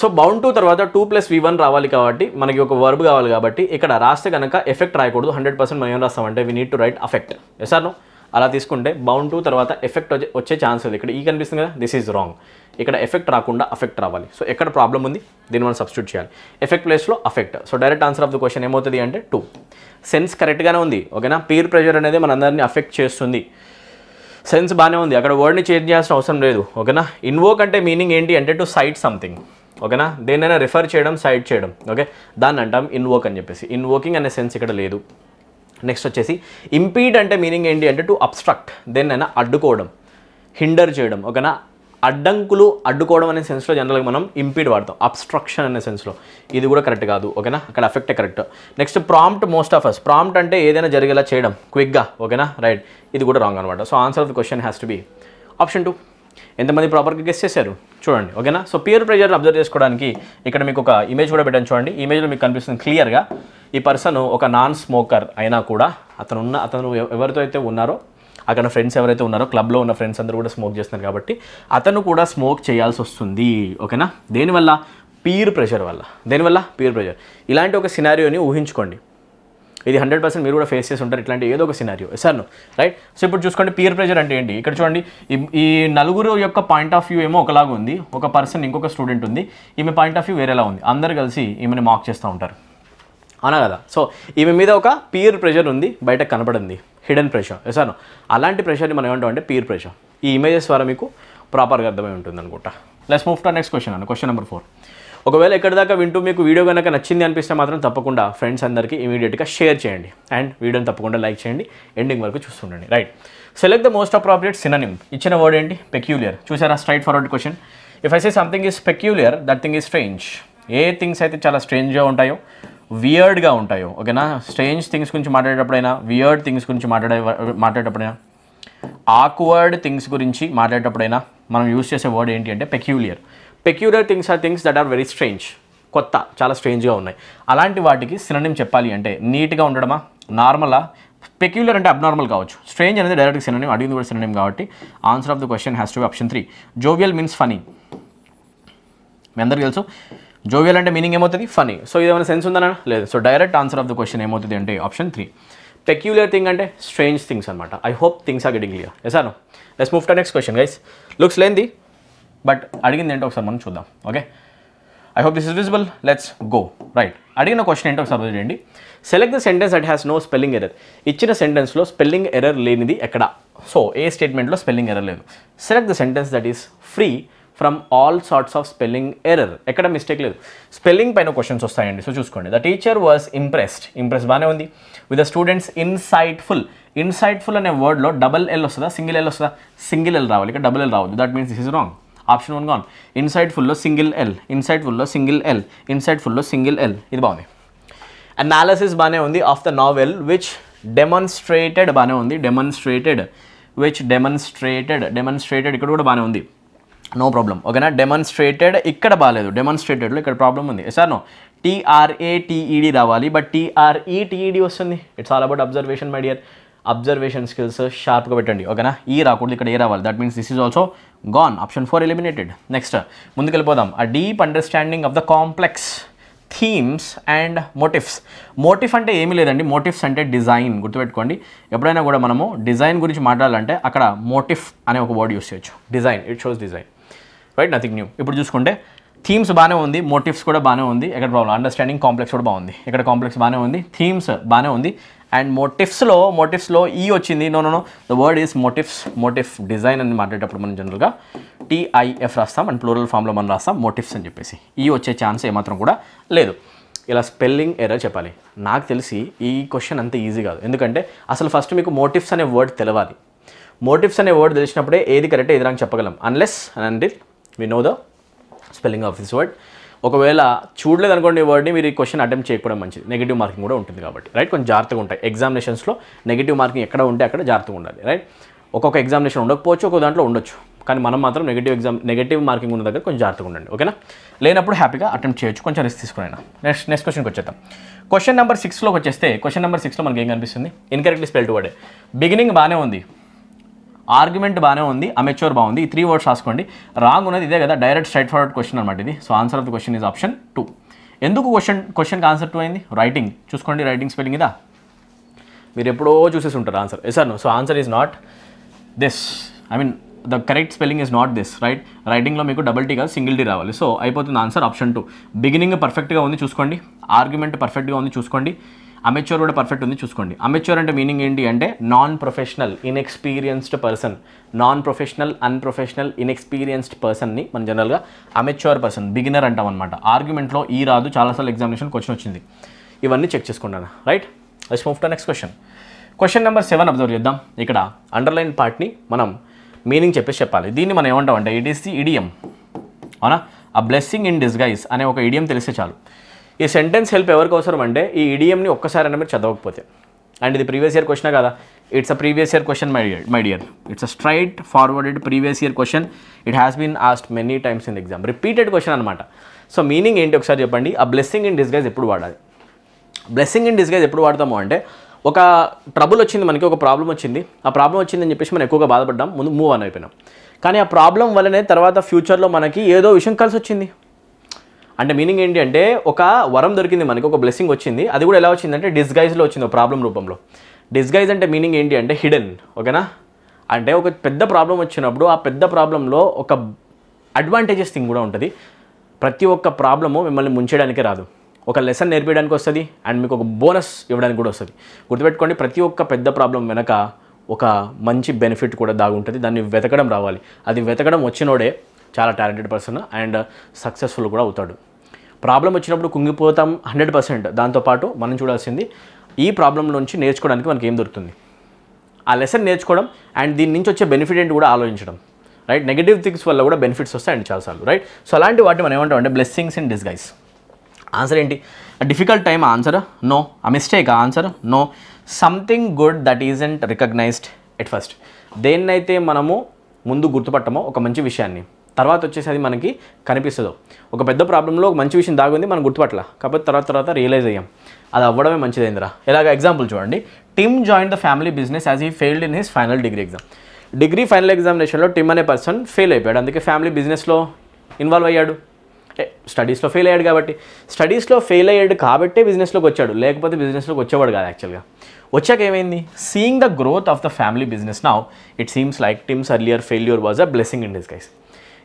సో బౌండ్ టు తర్వాత 2+V1 రావాలి కాబట్టి మనకి ఒక వర్బ్ కావాలి కాబట్టి ఇక్కడ రాస్తే కనుక ఎఫెక్ట్ రాయకూడదు. 100% మనం ఏం రాస్తామంటే we need to write affect. Yes or no? అలా తీసుకుంటే బౌండ్ టు తర్వాత ఎఫెక్ట్ వచ్చే ఛాన్స్ ఉంది. ఇక్కడ కనిపిస్తుంది కదా, దిస్ ఈజ్ రాంగ్. ఇక్కడ ఎఫెక్ట్ రాకుండా అఫెక్ట్ రావాలి. సో ఎక్కడ ప్రాబ్లం ఉంది దీన్ని మనం సబ్స్టిట్యూట్ చేయాలి. ఎఫెక్ట్ ప్లేస్లో affect. So direct answer of the question ఏమవుతుంది అంటే 2. సెన్స్ కరెక్ట్గానే ఉంది. ఓకేనా? పీర్ ప్రెషర్ అనేది మనందరినీ అఫెక్ట్ చేస్తుంది. సెన్స్ బాగానే ఉంది. అక్కడ వర్డ్ని చేంజ్ చేయాల్సిన అవసరం లేదు. ఓకేనా? ఇన్వోక్ అంటే మీనింగ్ ఏంటి అంటే టు సైట్ సంథింగ్. ఓకేనా? దేన్నైనా రిఫర్ చేయడం, సైట్ చేయడం. ఓకే, దాన్ని అంటాం ఇన్వోక్ అని చెప్పేసి. ఇన్వోకింగ్ అనే సెన్స్ ఇక్కడ లేదు. నెక్స్ట్ వచ్చేసి ఇంపీడ్ అంటే మీనింగ్ ఏంటి అంటే టు అబ్స్ట్రక్ట్, దేన్నైనా అడ్డుకోవడం, హిండర్ చేయడం. ఓకేనా? అడ్డంకులు అడ్డుకోవడం అనే సెన్స్లో జనరల్గా మనం ఇంపీడ్ వాడతాం. అబ్స్ట్రక్షన్ అనే సెన్స్లో. ఇది కూడా కరెక్ట్ కాదు. ఓకేనా? అక్కడ అఫెక్టే correct. Next prompt, most of us. Prompt అంటే ఏదైనా జరిగేలా చేయడం, క్విక్గా. ఓకేనా? రైట్. ఇది కూడా రాంగ్ అనమాట. So answer of the question has to be option 2. ఎంతమంది ప్రాపర్గా గెస్ చేశారు చూడండి. ఓకేనా? సో పియర్ ప్రెషర్ అబ్జర్వ్ చేసుకోవడానికి ఇక్కడ మీకు ఒక ఇమేజ్ కూడా పెట్టాను చూడండి. ఇమేజ్లో మీకు కనిపిస్తుంది క్లియర్గా. ఈ పర్సన్ ఒక నాన్ స్మోకర్ అయినా కూడా అతను ఎవరితో అయితే ఉన్నారో అక్కడ ఫ్రెండ్స్ ఎవరైతే ఉన్నారో క్లబ్లో ఉన్న ఫ్రెండ్స్ అందరూ కూడా స్మోక్ చేస్తున్నారు కాబట్టి అతను కూడా స్మోక్ చేయాల్సి వస్తుంది. ఓకేనా? దేనివల్ల? పీర్ ప్రెషర్ వల్ల. దేనివల్ల? Peer pressure. ఇలాంటి ఒక సినారియోని ఊహించుకోండి. ఇది 100% మీరు కూడా ఫేస్ చేసి ఉంటారు ఇట్లాంటి ఏదో ఒక సినారియో. Sir right. సో ఇప్పుడు చూసుకోండి పీర్ ప్రెషర్ అంటే ఏంటి. ఇక్కడ చూడండి ఈ నలుగురు యొక్క పాయింట్ ఆఫ్ వ్యూ ఏమో ఒకలాగా ఉంది. ఒక పర్సన్ ఇంకొక స్టూడెంట్ ఉంది. ఈమె పాయింట్ ఆఫ్ వ్యూ వేరేలా ఉంది. అందరు కలిసి ఈమెను మాక్ చేస్తూ ఉంటారు. అవునా కదా? సో ఈమె మీద ఒక పీర్ ప్రెషర్ ఉంది, బయట కనపడింది హిడెన్ ప్రెషర్. సార్ అలాంటి ప్రెషర్ని మనం ఏమంటాం అంటే పీర్ ప్రెషర్. ఈ ఇమేజెస్ ద్వారా మీకు ప్రాపర్గా అర్థమై ఉంటుంది అనుకుంటా. Let's move to next question. Question number 4. ఒకవేళ ఎక్కడి దాకా వింటూ మీకు వీడియో కనుక నచ్చింది అనిపిస్తే మాత్రం తప్పకుండా ఫ్రెండ్స్ అందరికీ ఇమీడియట్గా షేర్ చేయండి అండ్ వీడియోని తప్పకుండా లైక్ చేయండి. ఎండింగ్ వరకు చూస్తుండండి. Right. Select the most appropriate synonym. ఇచ్చిన వర్డ్ ఏంటి? పెక్యూలియర్. చూసారా? Straightforward question. If I say something is peculiar, that thing is strange. ఏ థింగ్స్ అయితే చాలా స్ట్రేంజ్గా ఉంటాయో, వియర్డ్గా ఉంటాయో. ఓకేనా? స్ట్రేంజ్ థింగ్స్ గురించి మాట్లాడేటప్పుడైనా, వియర్డ్ థింగ్స్ గురించి మాట్లాడేటప్పుడైనా, ఆక్వర్డ్ థింగ్స్ గురించి మాట్లాడేటప్పుడైనా మనం యూజ్ చేసే వర్డ్ ఏంటి అంటే peculiar. Peculiar things are things that are very strange. కొత్త, చాలా స్ట్రేంజ్గా ఉన్నాయి. అలాంటి వాటికి సినోనిమ్ చెప్పాలి అంటే నీట్గా ఉండడమా, నార్మలా? పెక్యూలియర్ అంటే అబ్నార్మల్ కావచ్చు. స్ట్రేంజ్ అనేది డైరెక్ట్ సినోనిమ్, అడిగింది కూడా సినోనిమ్ కాబట్టి answer of the question has to be option 3. Jovial means funny. మీ అందరికీ తెలుసు జోవియల్ అంటే మీనింగ్ ఏమవుతుంది? ఫనీ. సో ఇదేమైనా సెన్స్ ఉందనా? లేదు. So direct answer of the question ఏమవుతుంది అంటే ఆప్షన్ 3. పెక్యూలియర్ థింగ్ అంటే స్ట్రేంజ్ థింగ్స్ అనమాట. I hope things are getting clear. Yes or no? Let's move to next question guys. Looks lengthy but అడిగింది ఏంటో ఒకసారి మనం చూద్దాం. Okay, I hope this is visible. Let's go. Right. అడిగిన question ఏంటో ఒకసారి అబ్జర్వ్ చేయండి. Select the sentence that has no spelling error. ఇచ్చిన సెంటెన్స్లో స్పెల్లింగ్ ఎర్రర్ లేనిది ఎక్కడ? సో ఏ స్టేట్మెంట్లో స్పెల్లింగ్ ఎర్రర్ లేదు. Select the sentence that is free from all sorts of spelling error. ఎక్కడ మిస్టేక్ లేదు. స్పెల్లింగ్ పైన క్వశ్చన్స్ వస్తాయండి. సో చూసుకోండి. The teacher was impressed. Impress బాగానే ఉంది. With the students insightful. Insightful అనే వర్డ్లో డబల్ ఎల్ వస్తుందా, సింగిల్ ఎల్ వస్తుందా? సింగిల్ ఎల్ రావాలి. ఇక్కడ డబుల్ ఎల్ రావద్దు. That means this is wrong. Option 1 gone. ఇన్సైట్ఫుల్లో సింగిల్ ఎల్, ఇన్సైట్ఫుల్లో సింగిల్ ఎల్, ఇన్సైట్ఫుల్లో సింగిల్ ఎల్. ఇది బాగుంది. అనాలిసిస్ బాగానే ఉంది. Of the novel which demonstrated బాగానే ఉంది. డెమాన్స్ట్రేటెడ్, విచ్ డెమాన్స్ట్రేటెడ్ ఇక్కడ కూడా బాగానే ఉంది. No problem. ఓకేనా? డెమాన్స్ట్రేటెడ్ ఇక్కడ బాగాలేదు. డెమాన్స్ట్రేటెడ్లో ఇక్కడ ప్రాబ్లం ఉంది. Sir no. TRATED రావాలి. బట్ TRETED వస్తుంది. It's all about observation my dear. Observation skills షార్ప్గా పెట్టండి. ఓకేనా? ఈ రాకూడదు, ఇక్కడ ఏ రావాలి. That means this is also gone. Option 4 eliminated. Next ముందుకెళ్ళిపోదాం. A deep understanding of the complex themes and motives. Motive అంటే ఏమీ లేదండి. మోటివ్స్ అంటే డిజైన్. గుర్తుపెట్టుకోండి. ఎప్పుడైనా కూడా మనము డిజైన్ గురించి మాట్లాడాలంటే అక్కడ మోటివ్ అనే ఒక వర్డ్ యూస్ చేయొచ్చు. Design, it shows design. Right, nothing new. ఇప్పుడు చూసుకుంటే థీమ్స్ బాగానే ఉంది, మోటివ్స్ కూడా బాగానే ఉంది. ఎక్కడ ప్రాబ్లం? అండర్స్టాండింగ్ కాంప్లెక్స్ కూడా బాగుంది. ఇక్కడ కాంప్లెక్స్ బాగానే ఉంది, థీమ్స్ బాగానే ఉంది. అండ్ మోటివ్స్లో ఈ వచ్చింది. No, the word is motives. Motive design అని మాట్లాడేటప్పుడు మనం జనరల్గా TIF రాస్తాం అండ్ ప్లూరల్ ఫామ్లో మనం రాస్తాం మోటివ్స్ అని చెప్పేసి. ఈ వచ్చే ఛాన్స్ ఏమాత్రం కూడా లేదు. ఇలా స్పెల్లింగ్ ఎర్రర్ చెప్పాలి. నాకు తెలిసి ఈ క్వశ్చన్ అంత ఈజీ కాదు. ఎందుకంటే అసలు ఫస్ట్ మీకు మోటివ్స్ అనే వర్డ్ తెలవాలి. మోటివ్స్ అనే వర్డ్ తెలిసినప్పుడే ఏది కరెక్ట్ ఏది రాంగ్ చెప్పగలం. Unless and until we know the spelling of this word. ఒకవేళ చూడలేదు అనుకోండి వర్డ్ని, మీరు ఈ క్వశ్చన్ అటెంప్ట్ చేయకపోవడం మంచిది. నెగిటివ్ మార్కింగ్ కూడా ఉంటుంది కాబట్టి, రైట్. కొంచెం జాగ్రత్తగా ఉంటాయి ఎగ్జామినేషన్స్లో. నెగిటివ్ మార్కింగ్ ఎక్కడ ఉంటే అక్కడ జాగ్రత్తగా ఉండాలి, రైట్. ఒక్కొక్క ఎగ్జామినేషన్ ఉండకపోవచ్చు, ఒక్కొక్క దాంట్లో ఉండొచ్చు, కానీ మనం మాత్రం నెగిటివ్ మార్కింగ్ ఉన్న దగ్గర కొంచెం జాగ్రత్తగా ఉండండి, ఓకేనా. లేనప్పుడు హ్యాపీగా అటెంప్ట్ చేయొచ్చు, కొంచెం రిస్క్ తీసుకురైనా. నెక్స్ట్ క్వశ్చన్కి వచ్చేద్దాం. క్వశ్చన్ నెంబర్ 6లోకి వచ్చేస్తే, క్వశ్చన్ నెంబర్ 6లో మనకి ఏం కనిపిస్తుంది? Incorrectly spelled word. బిగినింగ్ బాగానే ఉంది, ఆర్గ్యుమెంట్ బాగానే ఉంది, అమెచ్యూర్ బాగుంది. ఈ 3 వర్డ్స్ రాసుకోండి. రాంగ్ ఉన్నది ఇదే కదా, డైరెక్ట్ స్ట్రైట్ ఫార్వర్డ్ క్వశ్చన్ అనమాట ఇది. So answer of the question is option 2. ఎందుకు క్వశ్చన్కి ఆన్సర్ 2 అయింది? రైటింగ్ చూసుకోండి, రైటింగ్ స్పెల్లింగ్ ఇదా, మీరు ఎప్పుడో చూసేసి ఉంటారు answer. Yes or no? So answer is not this, I mean the correct spelling is not this, right. రైటింగ్లో మీకు డబుల్ టీ కాదు, సింగిల్ టీ రావాలి. సో అయిపోతుంది ఆన్సర్ ఆప్షన్ 2. బిగినింగ్ పర్ఫెక్ట్గా ఉంది చూసుకోండి, ఆర్గ్యుమెంట్ పర్ఫెక్ట్గా ఉంది చూసుకోండి, అమెచ్యూర్ కూడా పర్ఫెక్ట్ ఉంది చూసుకోండి. అమెచ్యూర్ అంటే మీనింగ్ ఏంటి అంటే non professional, inexperienced person. Non professional, unprofessional, inexperienced పర్సన్ని మనం జనరల్గా అమెచ్యూర్ పర్సన్, బిగినర్ అంటాం అనమాట. ఆర్గ్యుమెంట్లో ఈ రాదు, చాలాసార్లు ఎగ్జామినేషన్ క్వశ్చన్ వచ్చింది. ఇవన్నీ చెక్ చేసుకున్నాను, right. Let's move to next question. Question number 7 observe చేద్దాం. ఇక్కడ అండర్లైన్ పార్ట్ని మనం మీనింగ్ చెప్పాలి. దీన్ని మనం ఏమంటాం అంటే ఇట్ ఈస్ ది ఇడియం, అవునా. ఆ బ్లెస్సింగ్ ఇన్ డిస్గైజ్ అనే ఒక ఇడియం తెలిస్తే చాలు. ఈ సెంటెన్స్ హెల్ప్ ఎవరికి అవసరం అంటే ఈ ఇడియంని ఒక్కసారైనా మీరు చదవకపోతే. అండ్ ఇది ప్రీవియస్ ఇయర్ క్వశ్చన్ కదా, it's a previous year question my dear. It's a straight forwarded previous year question. It has been asked many times in exam, repeated question అనమాట. సో మీనింగ్ ఏంటి ఒకసారి చెప్పండి. ఆ బ్లెస్సింగ్ ఇన్ డిస్గైజ్ ఎప్పుడు వాడాలి? Blessing in disguise ఎప్పుడు వాడతాము అంటే, ఒక ట్రబుల్ వచ్చింది మనకి, ఒక ప్రాబ్లం వచ్చింది, ఆ ప్రాబ్లం వచ్చిందని చెప్పేసి మనం ఎక్కువగా బాధపడ్డాం, ముందు మూవ్ ఆన్ అయిపోయినాం. కానీ ఆ ప్రాబ్లం వల్లనే తర్వాత ఫ్యూచర్లో మనకి ఏదో విషయం కలిసి వచ్చింది. అంటే మీనింగ్ ఏంటి అంటే, ఒక వరం దొరికింది మనకి, ఒక బ్లెస్సింగ్ వచ్చింది. అది కూడా ఎలా వచ్చిందంటే డిస్గైజ్లో వచ్చింది, ఒక ప్రాబ్లం రూపంలో. డిస్గైజ్ అంటే మీనింగ్ ఏంటి అంటే హిడెన్, ఓకేనా. అంటే ఒక పెద్ద ప్రాబ్లం వచ్చినప్పుడు ఆ పెద్ద ప్రాబ్లంలో ఒక అడ్వాంటేజెస్ థింగ్ కూడా ఉంటుంది. ప్రతి ఒక్క ప్రాబ్లము మిమ్మల్ని ముంచేయడానికే రాదు, ఒక లెసన్ నేర్పించడానికి వస్తుంది, అండ్ మీకు ఒక బోనస్ ఇవ్వడానికి కూడా వస్తుంది. గుర్తుపెట్టుకోండి, ప్రతి ఒక్క పెద్ద ప్రాబ్లం వెనక ఒక మంచి బెనిఫిట్ కూడా దాగుంటుంది. దాన్ని వెతకడం రావాలి. అది వెతకడం వచ్చినోడే చాలా టాలెంటెడ్ పర్సన్ అండ్ సక్సెస్ఫుల్ కూడా అవుతాడు. ప్రాబ్లం వచ్చినప్పుడు కుంగిపోతాం 100%. దాంతోపాటు మనం చూడాల్సింది ఈ ప్రాబ్లం నుంచి నేర్చుకోవడానికి మనకి ఏం దొరుకుతుంది, ఆ లెసన్ నేర్చుకోవడం, అండ్ దీని నుంచి వచ్చే బెనిఫిట్ ఏంటి కూడా ఆలోచించడం, రైట్. నెగిటివ్ థింగ్స్ వల్ల కూడా బెనిఫిట్స్ వస్తాయండి చాలాసార్లు, రైట్. సో అలాంటి వాటిని మనం ఏమంటాం అంటే బ్లెస్సింగ్స్ ఇన్ డిస్గైజ్. ఆన్సర్ ఏంటి? Difficult time answer no, a mistake answer no, something good that isn't recognized at first. దేన్నైతే మనము ముందు గుర్తుపట్టమో ఒక మంచి విషయాన్ని, తర్వాత వచ్చేసి అది మనకి కనిపిస్తుందో. ఒక పెద్ద ప్రాబ్లంలో ఒక మంచి విషయం దాగుంది, మనం గుర్తుపట్ల, కాకపోతే తర్వాత రియలైజ్ అయ్యాం, అది అవ్వడమే మంచిదైందిరా. ఎలాగ ఎగ్జాంపుల్ చూడండి. Tim join the family business as he failed in his final degree exam. Degree final ఎగ్జామినేషన్లో టిమ్ అనే పర్సన్ ఫెయిల్ అయిపోయాడు, అందుకే ఫ్యామిలీ బిజినెస్లో ఇన్వాల్వ్ అయ్యాడు. స్టడీస్లో ఫెయిల్ అయ్యాడు కాబట్టి, స్టడీస్లో ఫెయిల్ అయ్యాడు కాబట్టే బిజినెస్లోకి వచ్చాడు, లేకపోతే బిజినెస్లోకి వచ్చేవాడు కాదు యాక్చువల్గా. వచ్చాక ఏమైంది? Seeing the growth of the family business now it seems like TIMS earlier failure was a blessing in disguise.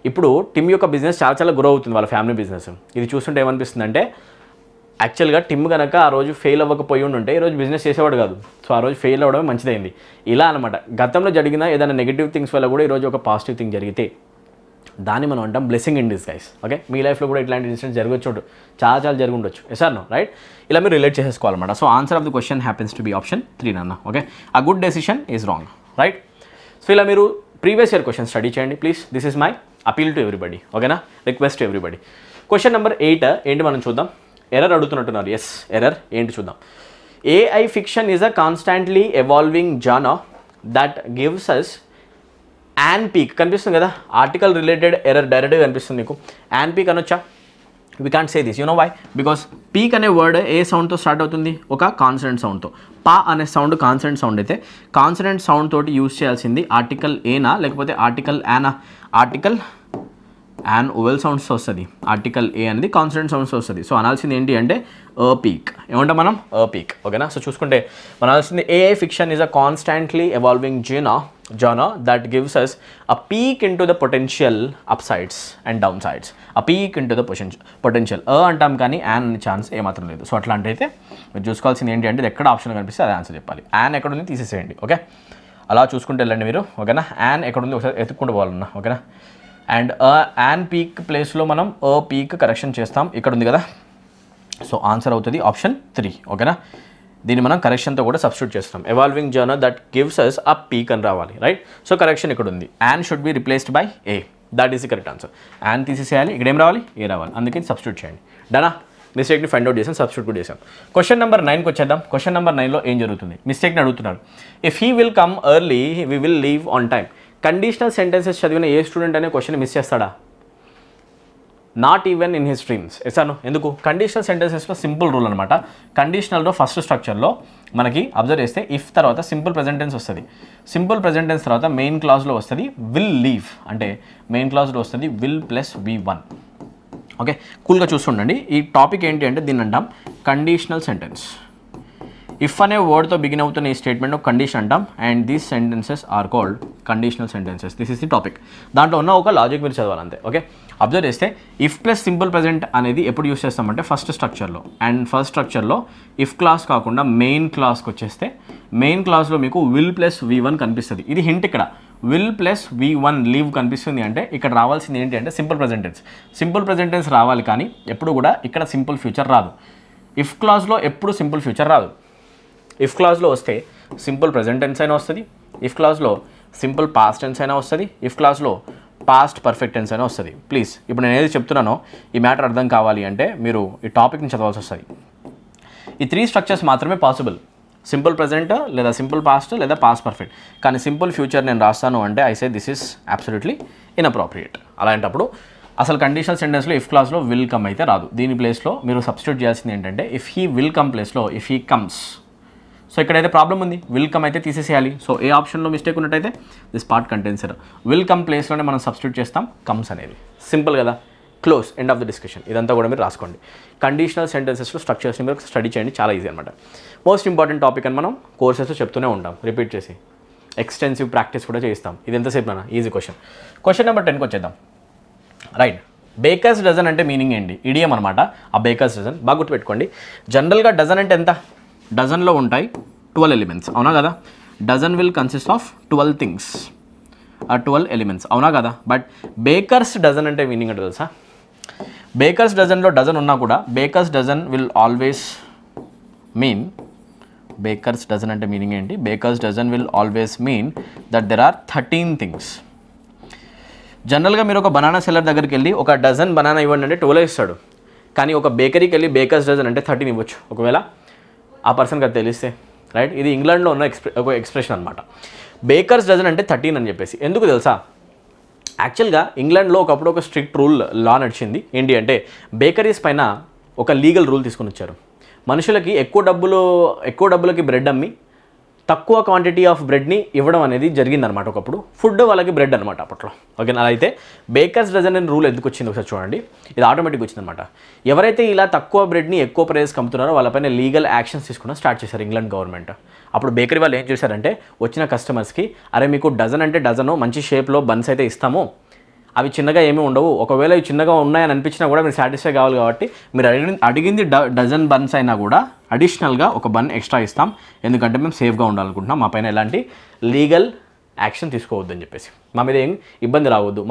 ఇప్పుడు టిమ్ యొక్క బిజినెస్ చాలా గ్రో అవుతుంది, వాళ్ళ ఫ్యామిలీ బిజినెస్. ఇది చూస్తుంటే ఏమనిపిస్తుంది అంటే, యాక్చువల్గా టిమ్ కనుక ఆ రోజు ఫెయిల్ అవ్వకపోయి ఉంటే ఈ రోజు బిజినెస్ చేసేవాడు కాదు. సో ఆ రోజు ఫెయిల్ అవ్వడమే మంచిదైంది. ఇలా అనమాట. గతంలో జరిగిన ఏదైనా నెగిటివ్ థింగ్స్ వల్ల కూడా ఈరోజు ఒక పాజిటివ్ థింగ్ జరిగితే దాన్ని మనం అంటాం బ్లెస్సింగ్ ఇన్ డిస్గైజ్. ఓకే, మీ లైఫ్లో కూడా ఇట్లాంటి ఇన్సిడెంట్స్ జరగచ్చు, చాలా జరిగి ఉండొచ్చు. Yes or no, right? ఇలా మీరు రిలేట్ చేసేసుకోవాలన్నమాట. So answer of the question happens to be option 3 నాన్న. Okay, a good decision is wrong, right? So ఇలా మీరు ప్రీవియస్ ఇయర్ క్వశ్చన్ స్టడీ చేయండి please. This is my appeal to everybody, ఓకేనా? Request to everybody. Question number 8 ఏంటి మనం చూద్దాం. Error అడుగుతున్నట్టున్నారు. Yes, error ఏంటి చూద్దాం. AI fiction is a constantly evolving genre that gives us an peak. కనిపిస్తుంది కదా, article related error డైరెక్ట్గా కనిపిస్తుంది మీకు. యాన్ పీక్ అనొచ్చా? We can't say this, you know why? Because peak అనే వర్డ్ ఏ సౌండ్తో స్టార్ట్ అవుతుంది? ఒక కాన్సనెంట్ సౌండ్తో. పా అనే సౌండ్ కాన్సనెంట్ సౌండ్ అయితే కాన్సనెంట్ సౌండ్ తోటి యూజ్ చేయాల్సింది ఆర్టికల్ ఏనా లేకపోతే ఆర్టికల్ యానా? ఆర్టికల్ యాన్ ఓవెల్ సౌండ్స్ వస్తుంది. ఆర్టికల్ ఏ అనేది కాన్సనెంట్ సౌండ్స్ వస్తుంది. సో అనాల్సింది ఏంటి అంటే పీక్. ఏమంటాం మనం? పీక్. ఓకేనా? సో చూసుకుంటే మనం అనాల్సింది AI fiction is a constantly evolving genre that gives us a peek into the potential upsides and downsides. A peek into the potential. అంటాం కానీ యాన్ అనే ఛాన్స్ ఏమాత్రం లేదు. సో అట్లాంటి అయితే మీరు చూసుకోవాల్సింది ఏంటి అంటే ఎక్కడ ఆప్షన్ కనిపిస్తే అది ఆన్సర్ చెప్పాలి. యాన్ ఎక్కడ ఉంది తీసేసేయండి. ఓకే, అలా చూసుకుంటే వెళ్ళండి మీరు. ఓకేనా? యాన్ ఎక్కడ ఉంది ఒకసారి ఎత్తుక్కుంటూ పోవాలన్నా. ఓకేనా? అండ్ యాన్ పీక్ ప్లేస్లో మనం పీక్ కరెక్షన్ చేస్తాం. ఇక్కడ ఉంది కదా, సో ఆన్సర్ అవుతుంది ఆప్షన్ 3. ఓకేనా? దీన్ని మనం కరెక్షన్తో కూడా సబ్స్టిట్యూట్ చేస్తాం. Evolving journey that gives us a peak అని రావాలి, రైట్? సో కరెక్షన్ ఇక్కడ ఉంది. An should be replaced by A. That is the correct answer. And తీసేసేయాలి, ఇక్కడ ఏం రావాలి, ఏ రావాలి, అందుకే సబ్స్టిట్యూట్ చేయండి. డనా? మిస్టేక్ని ఫైండ్ అవుట్ చేసాం, సబ్స్టిట్యూట్ కూడా చేసాం. క్వశ్చన్ నెంబర్ 9కి వచ్చేద్దాం. క్వశ్చన్ నెంబర్ 9లో ఏం జరుగుతుంది? మిస్టేక్ని అడుగుతున్నారు. If he will come early we will leave on time. Conditional sentences చదివిన ఏ స్టూడెంట్ అనే క్వశ్చన్ మిస్ చేస్తాడా? Not even in his dreams. ఎసాను ఎందుకు? కండిషనల్ సెంటెన్సెస్లో సింపుల్ రూల్ అనమాట. కండిషనల్లో ఫస్ట్ స్ట్రక్చర్లో మనకి అబ్జర్వ్ చేస్తే ఇఫ్ తర్వాత సింపుల్ ప్రెజెంట్ టెన్స్ వస్తుంది. సింపుల్ ప్రెజెంట్ టెన్స్ తర్వాత మెయిన్ క్లాజ్లో వస్తుంది విల్ లీవ్, అంటే మెయిన్ క్లాజ్లో వస్తుంది విల్ ప్లస్ V1. ఓకే, కూల్గా చూస్తుండండి. ఈ టాపిక్ ఏంటి అంటే దీన్ని అంటాం కండిషనల్ సెంటెన్స్. ఇఫ్ అనే వర్డ్తో బిగిన్ అవుతున్న ఈ స్టేట్మెంట్ కండిషన్ అంటాం. And these sentences are called conditional sentences. This is the topic. దాంట్లో ఉన్న ఒక లాజిక్ మీరు చదవాలి అంతే. ఓకే, అబ్జర్వ్ చేస్తే ఇఫ్ ప్లస్ సింపుల్ ప్రెజెంట్ అనేది ఎప్పుడు యూస్ చేస్తామంటే ఫస్ట్ స్ట్రక్చర్లో. అండ్ ఫస్ట్ స్ట్రక్చర్లో ఇఫ్ క్లాస్ కాకుండా మెయిన్ క్లాస్కి వచ్చేస్తే మెయిన్ క్లాస్లో మీకు విల్ ప్లస్ V1 కనిపిస్తుంది. ఇది హింట్. ఇక్కడ విల్ ప్లస్ V1 లీవ్ కనిపిస్తుంది అంటే ఇక్కడ రావాల్సింది ఏంటి అంటే simple present tense. Simple present tense రావాలి, కానీ ఎప్పుడు కూడా ఇక్కడ సింపుల్ ఫ్యూచర్ రాదు. ఇఫ్ క్లాస్లో ఎప్పుడు సింపుల్ ఫ్యూచర్ రాదు. ఇఫ్ క్లాస్లో వస్తే సింపుల్ ప్రెజెంట్ టెన్స్ అయినా వస్తుంది, ఇఫ్ క్లాస్లో సింపుల్ పాస్ట్ టెన్స్ అయినా వస్తుంది, ఇఫ్ క్లాస్లో పాస్ట్ పర్ఫెక్ట్ టెన్స్ అయినా వస్తుంది. ప్లీజ్ ఇప్పుడు నేను ఏది చెప్తున్నానో ఈ మ్యాటర్ అర్థం కావాలి అంటే మీరు ఈ టాపిక్ని చదవాల్సి వస్తుంది. ఈ 3 స్ట్రక్చర్స్ మాత్రమే పాసిబుల్. సింపుల్ ప్రెజెంట్ లేదా సింపుల్ పాస్ట్ లేదా పాస్ట్ పర్ఫెక్ట్. కానీ సింపుల్ ఫ్యూచర్ నేను రాస్తాను అంటే I say this is absolutely inappropriate. అలాంటప్పుడు అసలు కండిషనల్ సెంటెన్స్లో ఇఫ్ క్లాస్లో విల్ కమ్ అయితే రాదు. దీని ప్లేస్లో మీరు సబ్స్టిట్యూట్ చేయాల్సింది ఏంటంటే ఇఫ్ హీ విల్ కమ్ ప్లేస్లో ఇఫ్ హీ కమ్స్. సో ఇక్కడైతే ప్రాబ్లం ఉంది, విల్ కమ్ అయితే తీసేసేయాలి. సో ఏ ఆప్షన్లో మిస్టేక్ ఉన్నట్టయితే దిస్ పార్ట్ కంటెన్సర్ విల్ కమ్ ప్లేస్లోనే మనం సబ్స్టిట్యూట్ చేస్తాం కమ్స్ అనేది. సింపుల్ కదా, close, end of the discussion. ఇదంతా కూడా మీరు రాసుకోండి. కండిషనల్ సెంటెన్సెస్లో స్ట్రక్చర్స్ని మీరు స్టడీ చేయండి, చాలా ఈజీ అనమాట. మోస్ట్ ఇంపార్టెంట్ టాపిక్ అని మనం కోర్సెస్లో చెప్తూనే ఉంటాం, రిపీట్ చేసి ఎక్స్టెన్సివ్ ప్రాక్టీస్ కూడా చేయిస్తాం. ఇది ఎంతసేపు నాన్న? Easy question. క్వశ్చన్ నెంబర్ 10కి వచ్చేద్దాం. రైట్, బేకర్స్ డజన్ అంటే మీనింగ్ ఏంటి? ఇడియం అనమాట. ఆ బేకర్స్ డజన్ బాగా గుర్తుపెట్టుకోండి. జనరల్గా డజన్ అంటే ఎంత? డజన్లో ఉంటాయి 12 ఎలిమెంట్స్, అవునా కదా? Dozen will consist of 12 things, 12 elements, అవునా కదా? బట్ బేకర్స్ డజన్ అంటే మీనింగ్ అంటే తెలుసా? బేకర్స్ డజన్లో డజన్ ఉన్నా కూడా baker's dozen will always mean, baker's dozen అంటే మీనింగ్ ఏంటి? Baker's dozen will always mean that there are 13 things. జనరల్గా మీరు ఒక బనానా సెల్లర్ దగ్గరికి వెళ్ళి ఒక డజన్ బనానా ఇవ్వండి అంటే 12 ఇస్తాడు. కానీ ఒక బేకరీకి వెళ్ళి బేకర్స్ డజన్ అంటే 13 ఇవ్వచ్చు, ఒకవేళ ఆ పర్సన్కి అది తెలిస్తే. రైట్, ఇది ఇంగ్లాండ్లో ఉన్న ఒక ఎక్స్ప్రెషన్ అనమాట. బేకర్స్ డజన్ అంటే 13 అని చెప్పేసి. ఎందుకు తెలుసా? యాక్చువల్గా ఇంగ్లాండ్లో ఒకప్పుడు ఒక స్ట్రిక్ట్ లా నడిచింది. ఏంటి అంటే బేకరీస్ పైన ఒక లీగల్ రూల్ తీసుకుని వచ్చారు. మనుషులకి ఎక్కువ డబ్బులకి బ్రెడ్ అమ్మి తక్కువ క్వాంటిటీ ఆఫ్ బ్రెడ్ని ఇవ్వడం అనేది జరిగిందనమాట. ఒకప్పుడు ఫుడ్ వాళ్ళకి బ్రెడ్ అనమాట అప్పట్లో. ఓకేనా? అలా అయితే బేకర్స్ డజన్ అనే రూల్ ఎందుకు వచ్చింది ఒకసారి చూడండి. ఇది ఆటోమేటిక్ వచ్చిందనమాట. ఎవరైతే ఇలా తక్కువ బ్రెడ్ని ఎక్కువ ప్రైస్కి అమ్ముతున్నారో వాళ్ళపైన లీగల్ యాక్షన్స్ తీసుకోవడం స్టార్ట్ చేశారు ఇంగ్లాండ్ గవర్నమెంట్. అప్పుడు బేకరీ వాళ్ళు ఏం చేశారంటే వచ్చిన కస్టమర్స్కి, అరే మీకు డజన్ అంటే డజను మంచి షేప్లో బన్స్ అయితే ఇస్తాము, అవి చిన్నగా ఏమీ ఉండవు, ఒకవేళ ఇవి చిన్నగా ఉన్నాయని అనిపించినా కూడా మీరు సాటిస్ఫై కావాలి కాబట్టి మీరు అడిగింది డజన్ బన్స్ అయినా కూడా అడిషనల్గా ఒక బన్ ఎక్స్ట్రా ఇస్తాం, ఎందుకంటే మేము సేఫ్గా ఉండాలనుకుంటున్నాం, మా పైన ఎలాంటి లీగల్ యాక్షన్ తీసుకోవద్దని చెప్పేసి, మా మీద ఏం ఇబ్బంది రావద్దు,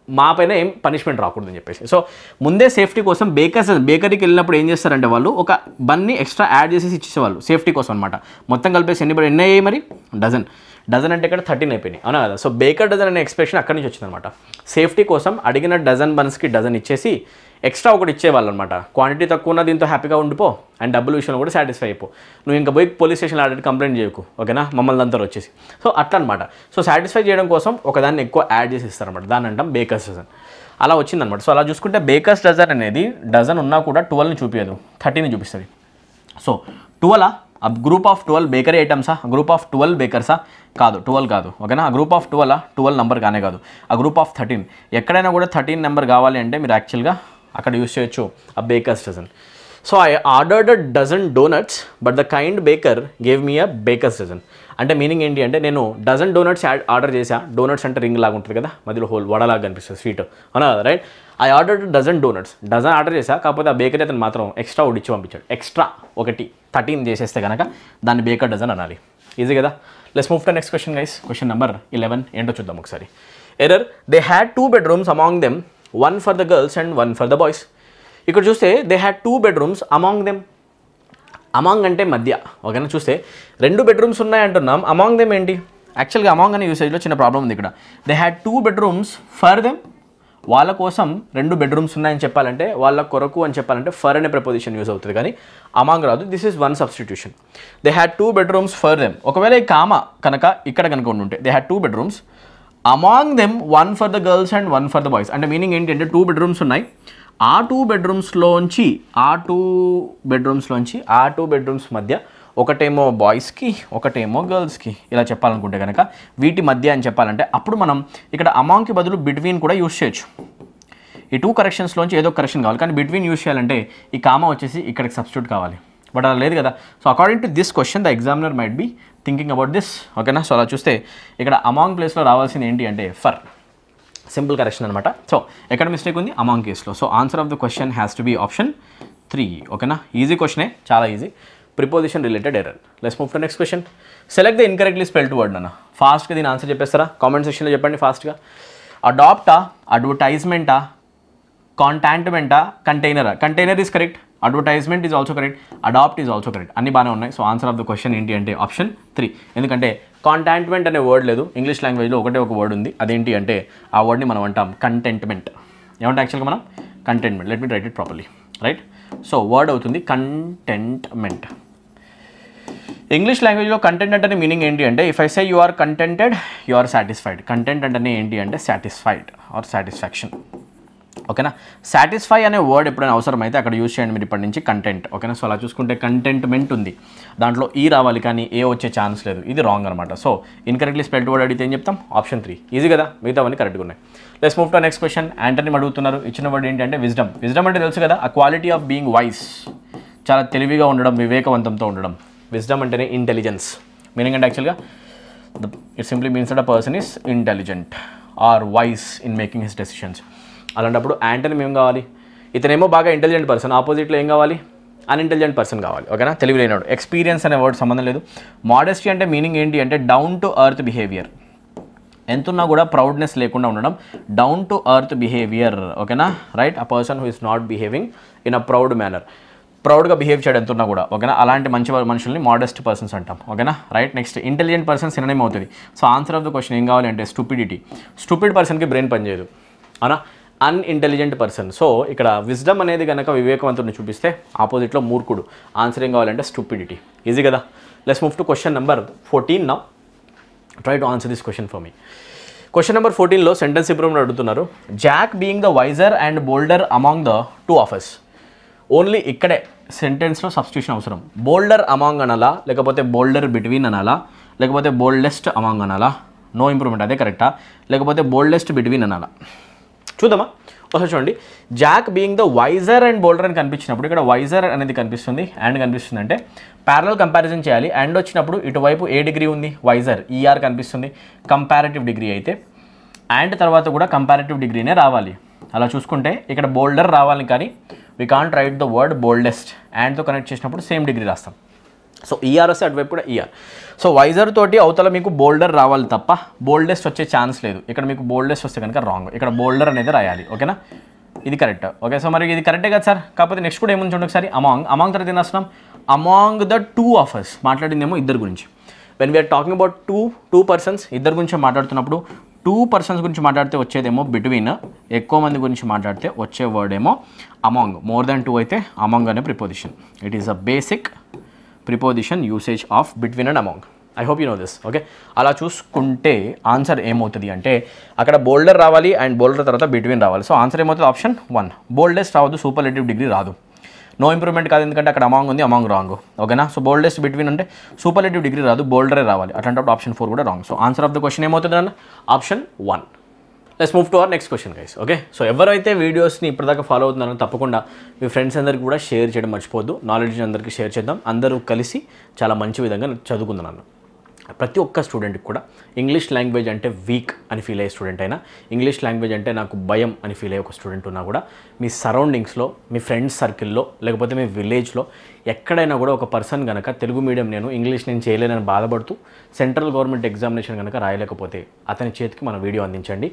మా పైన ఏం పనిష్మెంట్ రాకూడదని చెప్పేసి. సో ముందే సేఫ్టీ కోసం బేకరీకి వెళ్ళినప్పుడు ఏం చేస్తారంటే వాళ్ళు ఒక బన్ని ఎక్స్ట్రా యాడ్ చేసేసి ఇచ్చేసేవాళ్ళు సేఫ్టీ కోసం అనమాట. మొత్తం కలిపేసి ఎన్ని అయ్యాయి మరి? డజన్ అంటే ఇక్కడ 13 అయిపోయినాయి, అవునా కదా? సో బేకర్ డజన్ అనే ఎక్స్ప్రెషన్ అక్కడి నుంచి వచ్చిందనమాట. సేఫ్టీ కోసం అడిగిన డజన్ బన్స్కి డజన్ ఇచ్చేసి ఎక్స్ట్రా ఒకటి ఇచ్చేవాళ్ళు అనమాట. క్వాంటిటీ తక్కువ ఉన్న దీంతో హ్యాపీగా ఉండిపో అండ్ డబ్బుల విషయంలో కూడా సాటిస్ఫై అయిపో, నువ్వు ఇంకా పోయి పోలీస్ స్టేషన్లో ఆల్రెడీ కంప్లైంట్ చేయకు, ఓకేనా, మమ్మల్ని అంతా వచ్చేసి. సో అట్లా అనమాట. సో సాటిస్ఫై చేయడం కోసం ఒకదాన్ని ఎక్కువ యాడ్ చేసి ఇస్తారనమాట, దాన్ని అంటాం బేకర్స్ డజన్. అలా వచ్చిందనమాట. సో అలా చూసుకుంటే బేకర్స్ డజన్ అనేది డజన్ ఉన్నా కూడా 12ని చూపించదు, 13ని చూపిస్తుంది. So 12 a group of 12 bakery ఐటమ్సా? గ్రూప్ ఆఫ్ 12 బేకర్సా? కాదు, 12 కాదు, ఓకేనా. ఆ గ్రూప్ ఆఫ్ 12 నెంబర్ కానే కాదు, ఆ గ్రూప్ ఆఫ్ 13. ఎక్కడైనా కూడా 13 నెంబర్ కావాలి అంటే మీరు యాక్చువల్గా అక్కడ యూస్ చేయొచ్చు ఆ baker's dozen. So I ordered dozen donuts but the kind baker gave me a baker's dozen. అంటే మీనింగ్ ఏంటి అంటే నేను డజన్ డోనట్స్ ఆర్డర్ చేసా. డోనట్స్ అంటే రింగ్ లాగా ఉంటుంది కదా, మధ్యలో హోల్ వడలాగా కనిపిస్తుంది, స్వీట్, అవునా కదా? Right, I ordered dozen donuts. Dozen order చేసా, కాకపోతే ఆ బేకరీ అతను మాత్రం ఎక్స్ట్రా ఒకటి ఇచ్చి పంపించాడు. ఎక్స్ట్రా ఒకటి 13 చేసేస్తే కనుక దాన్ని బేకర్ డజన్ అనాలి. ఈజీ కదా? Let's move to next question guys. Question number 11 ఏంటో చూద్దాం ఒకసారి. Error, they had 2 bedrooms among them, 1 for the girls and 1 for the boys. ఇక్కడ చూస్తే they had 2 bedrooms among them. Among అంటే మధ్య, ఓకేనా. చూస్తే 2 bedrooms ఉన్నాయంటున్నాం, అమాంగ్ దెమ్ ఏంటి? యాక్చువల్గా అమాంగ్ అనే యూసేజ్లో చిన్న ప్రాబ్లం ఉంది ఇక్కడ. They had 2 bedrooms for them. వాళ్ళ కోసం 2 bedrooms ఉన్నాయని చెప్పాలంటే, వాళ్ళ కొరకు అని చెప్పాలంటే ఫర్ అనే ప్రపోజిషన్ యూజ్ అవుతుంది, కానీ అమాంగ్ రాదు. This is one substitution. They had 2 bedrooms for them. ఒకవేళ ఈ కామ కనుక ఇక్కడ కనుక ఉంటే they had 2 bedrooms among them 1 for the girls and 1 for the boys. అంటే మీనింగ్ ఏంటి అంటే 2 bedrooms ఉన్నాయి, ఆ 2 bedrooms మధ్య ఒకటేమో బాయ్స్కి ఒకటేమో గర్ల్స్కి ఇలా చెప్పాలనుకుంటే కనుక వీటి మధ్య అని చెప్పాలంటే అప్పుడు మనం ఇక్కడ అమాంగ్కి బదులు బిట్వీన్ కూడా యూజ్ చేయొచ్చు. ఈ 2 కరెక్షన్స్లోంచి ఏదో కరెక్షన్ కావాలి, కానీ బిట్వీన్ యూజ్ చేయాలంటే ఈ కామా వచ్చేసి ఇక్కడికి సబ్స్టిట్యూట్ కావాలి, బట్ అలా లేదు కదా. So according to this question the examiner might be thinking about this. ఓకేనా. సో అలా చూస్తే ఇక్కడ అమాంగ్ ప్లేస్లో రావాల్సింది ఏంటి అంటే ఫర్. సింపుల్ కరెక్షన్ అనమాట. సో ఎక్కడ మిస్టేక్ ఉంది? అమాంగ్ కేసులో. So answer of the question has to be option 3. ఓకేనా. ఈజీ క్వశ్చనే, చాలా easy. Preposition related error. Let's move to next question. Select the incorrectly spelled word అన్న. ఫాస్ట్గా దీని ఆన్సర్ చెప్పేస్తారా? కామెంట్ సెక్షన్లో చెప్పండి ఫాస్ట్గా. అడాప్టా, అడ్వర్టైజ్మెంటా, కాంటాంట్మెంటా, కంటైనరా? Container is correct, advertisement is also correct, adapt is also correct, అన్ని బాగానే ఉన్నాయి. So answer of the question ఏంటి అంటే ఆప్షన్ 3. ఎందుకంటే కాంటాంట్మెంట్ అనే వర్డ్ లేదు, ఇంగ్లీష్ లాంగ్వేజ్లో ఒకటే ఒక వర్డ్ ఉంది, అదేంటి అంటే ఆ వర్డ్ని మనం అంటాం కంటెంట్మెంట్. ఏమంటే యాక్చువల్గా మనం contentment. Let me write it properly. Right. So word అవుతుంది కంటెంట్మెంట్. ఇంగ్లీష్ లాంగ్వేజ్లో కంటెంట్ అంటే మీనింగ్ ఏంటి అంటే if I say you are contented you are satisfied. Content అంటే ఏంటి అంటే సాటిస్ఫైడ్ ఆర్ సాటిస్ఫాక్షన్. ఓకేనా. సాటిస్ఫై అనే వర్డ్ ఎప్పుడైనా అవసరమైతే అక్కడ యూజ్ చేయండి మీరు ఇప్పటి నుంచి కంటెంట్. ఓకేనా. సో అలా చూసుకుంటే కంటెంట్మెంట్ ఉంది, దాంట్లో ఈ రావాలి కానీ ఏ వచ్చే ఛాన్స్ లేదు, ఇది రాంగ్ అనమాట. సో ఇన్కరెక్ట్లీ స్పెల్డ్ వర్డ్ అడిగితే ఏం చెప్తాం? ఆప్షన్ 3. ఈజీ కదా, మిగతావన్నీ కరెక్ట్గా ఉన్నాయి. Let's move to next question. Antony అడుగుతున్నారు. ఇచ్చిన వర్డ్ ఏంటి అంటే విజ్డమ్. విజ్డమ్ అంటే తెలుసు కదా, ఆ క్వాలిటీ ఆఫ్ బీయింగ్ వైస్, చాలా తెలివిగా ఉండడం, వివేకవంతంతో ఉండడం. విజ్డమ్ అంటేనే ఇంటెలిజెన్స్. మీనింగ్ అంటే యాక్చువల్గా it simply means that a person is intelligent or wise in making his decisions. అలాంటప్పుడు యాంటనీ ఏం కావాలి? ఇతనేమో బాగా ఇంటెలిజెంట్ పర్సన్, ఆపోజిట్లో ఏం కావాలి? అన్ఇంటెలిజెంట్ పర్సన్ కావాలి. ఓకేనా. తెలివి లేనాడు. ఎక్స్పీరియన్స్ అనే వర్డ్ సంబంధం లేదు. మోడెస్టీ అంటే మీనింగ్ ఏంటి అంటే డౌన్ టు ఎర్త్ బిహేవియర్. ఎంతున్నా కూడా ప్రౌడ్నెస్ లేకుండా ఉండడం, డౌన్ టు ఎర్త్ బిహేవియర్. ఓకేనా. Right. A person who is not behaving in a proud manner. ప్రౌడ్గా బిహేవ్ చేయడం ఎంతున్నా కూడా. ఓకేనా. అలాంటి మంచి మనుషుల్ని మోడెస్ట్ పర్సన్స్ అంటాం. ఓకేనా. Right. Next intelligent person synonym అవుతుంది. So answer of the question ఏం కావాలి అంటే స్టూపిడిటీ. స్టూపిడ్ పర్సన్కి బ్రెయిన్ పనిచేయదు, అవునా. Unintelligent person. సో ఇక్కడ విజ్డమ్ అనేది కనుక వివేకవంతుడిని చూపిస్తే ఆపోజిట్లో మూర్ఖుడు. ఆన్సర్ ఏం కావాలంటే స్టూపిడిటీ. ఈజీ కదా. Let's move to question number 14 now. Try to answer this question for me. Question number 14లో సెంటెన్స్ ఇంప్రూవ్మెంట్ అడుగుతున్నారు. Jack being the wiser and bolder among the 2 of us. Only ఇక్కడే సెంటెన్స్లో substitution అవసరం. Bolder among అనాలా, లేకపోతే bolder between అనాలా, లేకపోతే boldest among అనాలా? నో ఇంప్రూవ్మెంట్, అదే కరెక్టా? లేకపోతే బోల్డెస్ట్ బిట్వీన్ అనాలా? చూద్దామా. ఒకసారి చూడండి. Jack being the wiser and bolder అని కనిపించినప్పుడు ఇక్కడ వైజర్ అనేది కనిపిస్తుంది, అండ్ కనిపిస్తుంది అంటే ప్యారలల్ కంపారిజన్ చేయాలి. అండ్ వచ్చినప్పుడు ఇటువైపు ఏ డిగ్రీ ఉంది? వైజర్, ఈఆర్ కనిపిస్తుంది. కంపారిటివ్ డిగ్రీ అయితే అండ్ తర్వాత కూడా కంపారిటివ్ డిగ్రీనే రావాలి. అలా చూసుకుంటే ఇక్కడ బోల్డర్ రావాలి, కానీ we can't write the word boldest. అండ్తో కనెక్ట్ చేసినప్పుడు సేమ్ డిగ్రీ రాస్తాం. సో ఈఆర్ వస్తే అటువైపు కూడా ఈఆర్. సో వైజర్ తోటి అవతల మీకు బోల్డర్ రావాలి తప్ప బోల్డెస్ట్ వచ్చే ఛాన్స్ లేదు. ఇక్కడ మీకు బోల్డెస్ట్ వస్తే కనుక రాంగ్. ఇక్కడ బోల్డర్ అనేది రాయాలి. ఓకేనా. ఇది కరెక్ట్. ఓకే. సో మరి ఇది కరెక్టే కదా సార్. కాకపోతే నెక్స్ట్ కూడా ఏముంది చూడండి ఒకసారి. అమాంగ్ తర్వాత ఏం రాస్తున్నాం? Among the 2 of us. మాట్లాడిందేమో ఇద్దరు గురించి. When we are talking about two persons, ఇద్దరు గురించి మాట్లాడుతున్నప్పుడు 2 persons గురించి మాట్లాడితే వచ్చేదేమో బిట్వీన్, ఎక్కువ మంది గురించి మాట్లాడితే వచ్చే వర్డ్ ఏమో అమాంగ్. మోర్ దాన్ 2 అయితే అమాంగ్ అనే preposition. It is a basic preposition usage of between and among. I hope you know this. Okay. అలా చూసుకుంటే ఆన్సర్ ఏమవుతుంది అంటే అక్కడ బోల్డర్ రావాలి అండ్ బోల్డర్ తర్వాత బిట్వీన్ రావాలి. సో ఆన్సర్ ఏమవుతుంది? ఆప్షన్ 1. బోల్డెస్ట్ రావద్దు, సూపర్లేటివ్ డిగ్రీ రాదు. నో ఇంప్రూవ్మెంట్ కాదు, ఎందుకంటే అక్కడ అమాంగ్ ఉంది, అమాంగ్ రాంగ్. ఓకేనా. సో బోల్డెస్ట్ బిట్వీన్ అంటే సూపర్లేటివ్ డిగ్రీ రాదు, బోల్డరే రావాలి. అట్లాంటప్పుడు ఆప్షన్ 4 కూడా wrong. So answer of the question ఏమవుతుంది అన్న? Option 1. Let's move to our next question guys. Okay. So ఎవరైతే వీడియోస్ని ఇప్పటిదాకా ఫాలో అవుతున్నారో తప్పకుండా మీ ఫ్రెండ్స్ అందరికీ కూడా షేర్ చేయడం మర్చిపోద్దు. నాలెడ్జ్ అందరికీ షేర్ చేద్దాం. అందరూ కలిసి చాలా మంచి విధంగా చదువుకుందాం. ప్రతి ఒక్క స్టూడెంట్కి కూడా ఇంగ్లీష్ లాంగ్వేజ్ అంటే వీక్ అని ఫీల్ అయ్యే స్టూడెంట్ అయినా, ఇంగ్లీష్ లాంగ్వేజ్ అంటే నాకు భయం అని ఫీల్ అయ్యే ఒక స్టూడెంట్ ఉన్నా కూడా మీ సరౌండింగ్స్లో, మీ ఫ్రెండ్స్ సర్కిల్లో, లేకపోతే మీ విలేజ్లో ఎక్కడైనా కూడా ఒక పర్సన్ కనుక తెలుగు మీడియం నేను ఇంగ్లీష్ నేను చేయలేనని బాధపడుతూ సెంట్రల్ గవర్నమెంట్ ఎగ్జామినేషన్ కనుక రాయలేకపోతే అతని చేతికి మన వీడియో అందించండి.